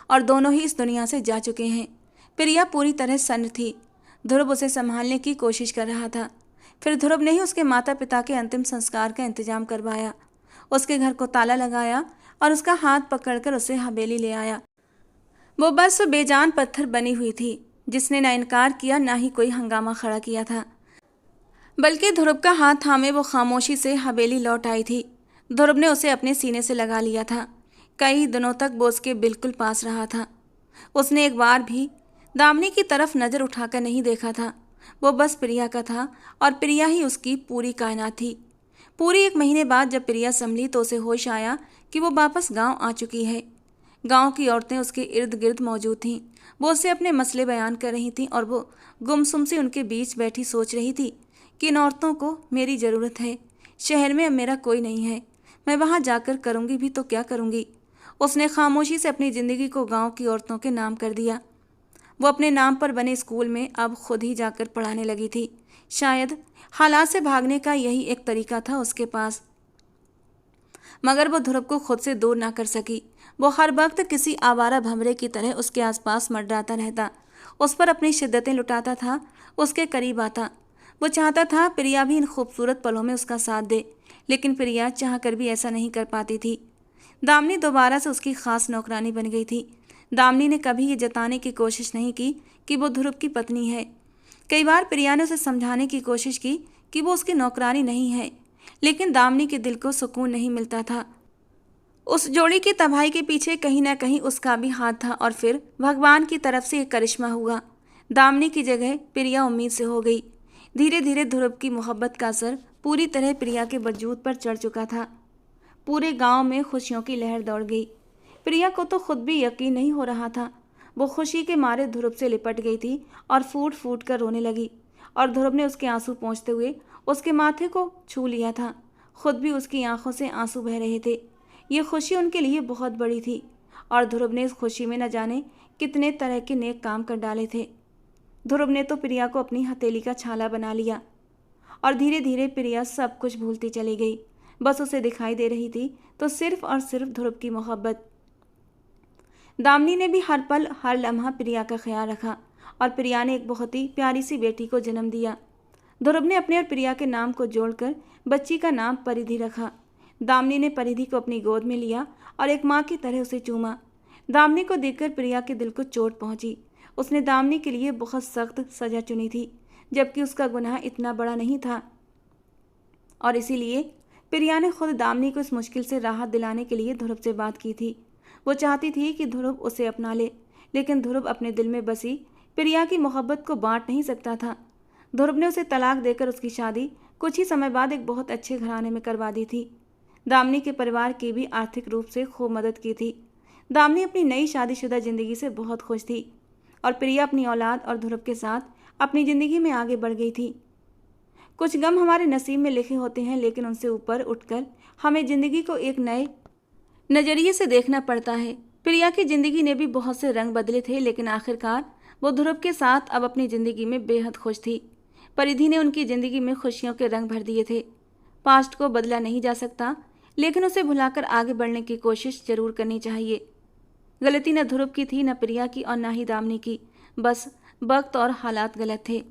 और दोनों ही इस दुनिया से जा चुके हैं। प्रिया पूरी तरह सन्न थी। ध्रुव उसे संभालने की कोशिश कर रहा था। फिर ध्रुव ने ही उसके माता पिता के अंतिम संस्कार का इंतजाम करवाया, उसके घर को ताला लगाया और उसका हाथ पकड़कर उसे हवेली ले आया। वो बस बेजान पत्थर बनी हुई थी, जिसने ना इनकार किया ना ही कोई हंगामा खड़ा किया था, बल्कि ध्रुव का हाथ थामे वो खामोशी से हवेली लौट आई थी। ध्रुव ने उसे अपने सीने से लगा लिया था। कई दिनों तक वो उसके बिल्कुल पास रहा था। उसने एक बार भी दामिनी की तरफ नज़र उठाकर नहीं देखा था। वो बस प्रिया का था और प्रिया ही उसकी पूरी कायनात थी। पूरी 1 महीने बाद जब प्रिया संभली तो उसे होश आया कि वो वापस गांव आ चुकी है। गांव की औरतें उसके इर्द गिर्द मौजूद थीं। वो उससे अपने मसले बयान कर रही थीं और वो गुमसुम से उनके बीच बैठी सोच रही थी कि इन औरतों को मेरी ज़रूरत है। शहर में अब मेरा कोई नहीं है, मैं वहाँ जाकर करूँगी भी तो क्या करूँगी। उसने खामोशी से अपनी ज़िंदगी को गांव की औरतों के नाम कर दिया। वो अपने नाम पर बने स्कूल में अब खुद ही जाकर पढ़ाने लगी थी। शायद हालात से भागने का यही एक तरीका था उसके पास, मगर वो ध्रुव को खुद से दूर ना कर सकी। वो हर वक्त किसी आवारा भंवरे की तरह उसके आसपास मंडराता रहता, उस पर अपनी शिद्दतें लुटाता था, उसके करीब आता। वो चाहता था प्रिया भी इन खूबसूरत पलों में उसका साथ दे, लेकिन प्रिया चाह कर भी ऐसा नहीं कर पाती थी। दामिनी दोबारा से उसकी खास नौकरानी बन गई थी। दामिनी ने कभी ये जताने की कोशिश नहीं की कि वो ध्रुव की पत्नी है। कई बार प्रिया ने उसे समझाने की कोशिश की कि वो उसकी नौकरानी नहीं है, लेकिन दामिनी के दिल को सुकून नहीं मिलता था। उस जोड़ी की तबाही के पीछे कहीं ना कहीं उसका भी हाथ था और फिर भगवान की तरफ से एक करिश्मा हुआ। दामिनी की जगह प्रिया उम्मीद से हो गई। धीरे धीरे ध्रुव की मोहब्बत का असर पूरी तरह प्रिया के वजूद पर चढ़ चुका था। पूरे गांव में खुशियों की लहर दौड़ गई। प्रिया को तो खुद भी यकीन नहीं हो रहा था। वो खुशी के मारे ध्रुव से लिपट गई थी और फूट फूट कर रोने लगी, और ध्रुव ने उसके आंसू पोंछते हुए उसके माथे को छू लिया था। खुद भी उसकी आंखों से आंसू बह रहे थे। ये खुशी उनके लिए बहुत बड़ी थी और ध्रुव ने इस खुशी में न जाने कितने तरह के नेक काम कर डाले थे। ध्रुव ने तो प्रिया को अपनी हथेली का छाला बना लिया और धीरे धीरे प्रिया सब कुछ भूलती चली गई। बस उसे दिखाई दे रही थी तो सिर्फ और सिर्फ ध्रुव की मोहब्बत। दामिनी ने भी हर पल हर लम्हा प्रिया का ख्याल रखा और प्रिया ने एक बहुत ही प्यारी सी बेटी को जन्म दिया। ध्रुव ने अपने और प्रिया के नाम को जोड़कर बच्ची का नाम परिधि रखा। दामिनी ने परिधि को अपनी गोद में लिया और एक माँ की तरह उसे चूमा। दामिनी को देखकर प्रिया के दिल को चोट पहुंची। उसने दामिनी के लिए बहुत सख्त सजा चुनी थी, जबकि उसका गुनाह इतना बड़ा नहीं था, और इसीलिए प्रिया ने खुद दामिनी को इस मुश्किल से राहत दिलाने के लिए ध्रुव से बात की थी। वो चाहती थी कि ध्रुव उसे अपना ले, लेकिन ध्रुव अपने दिल में बसी प्रिया की मोहब्बत को बांट नहीं सकता था। ध्रुव ने उसे तलाक देकर उसकी शादी कुछ ही समय बाद एक बहुत अच्छे घराने में करवा दी थी। दामिनी के परिवार की भी आर्थिक रूप से खूब मदद की थी। दामिनी अपनी नई शादीशुदा जिंदगी से बहुत खुश थी और प्रिया अपनी औलाद और ध्रुव के साथ अपनी ज़िंदगी में आगे बढ़ गई थी। कुछ गम हमारे नसीब में लिखे होते हैं, लेकिन उनसे ऊपर उठकर हमें ज़िंदगी को एक नए नज़रिए से देखना पड़ता है। प्रिया की ज़िंदगी ने भी बहुत से रंग बदले थे, लेकिन आखिरकार वो ध्रुव के साथ अब अपनी ज़िंदगी में बेहद खुश थी। परिधि ने उनकी ज़िंदगी में खुशियों के रंग भर दिए थे। पास्ट को बदला नहीं जा सकता, लेकिन उसे भुलाकर आगे बढ़ने की कोशिश जरूर करनी चाहिए। गलती न ध्रुव की थी, न प्रिया की और न ही दामिनी की। बस वक्त और हालात गलत थे।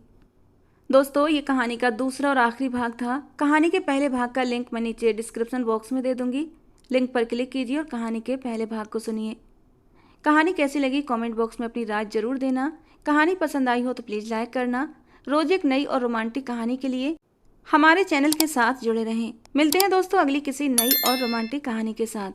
दोस्तों, ये कहानी का दूसरा और आखिरी भाग था। कहानी के पहले भाग का लिंक मैं नीचे डिस्क्रिप्शन बॉक्स में दे दूंगी। लिंक पर क्लिक कीजिए और कहानी के पहले भाग को सुनिए। कहानी कैसी लगी कमेंट बॉक्स में अपनी राय जरूर देना। कहानी पसंद आई हो तो प्लीज़ लाइक करना। रोज एक नई और रोमांटिक कहानी के लिए हमारे चैनल के साथ जुड़े रहें। मिलते हैं दोस्तों अगली किसी नई और रोमांटिक कहानी के साथ।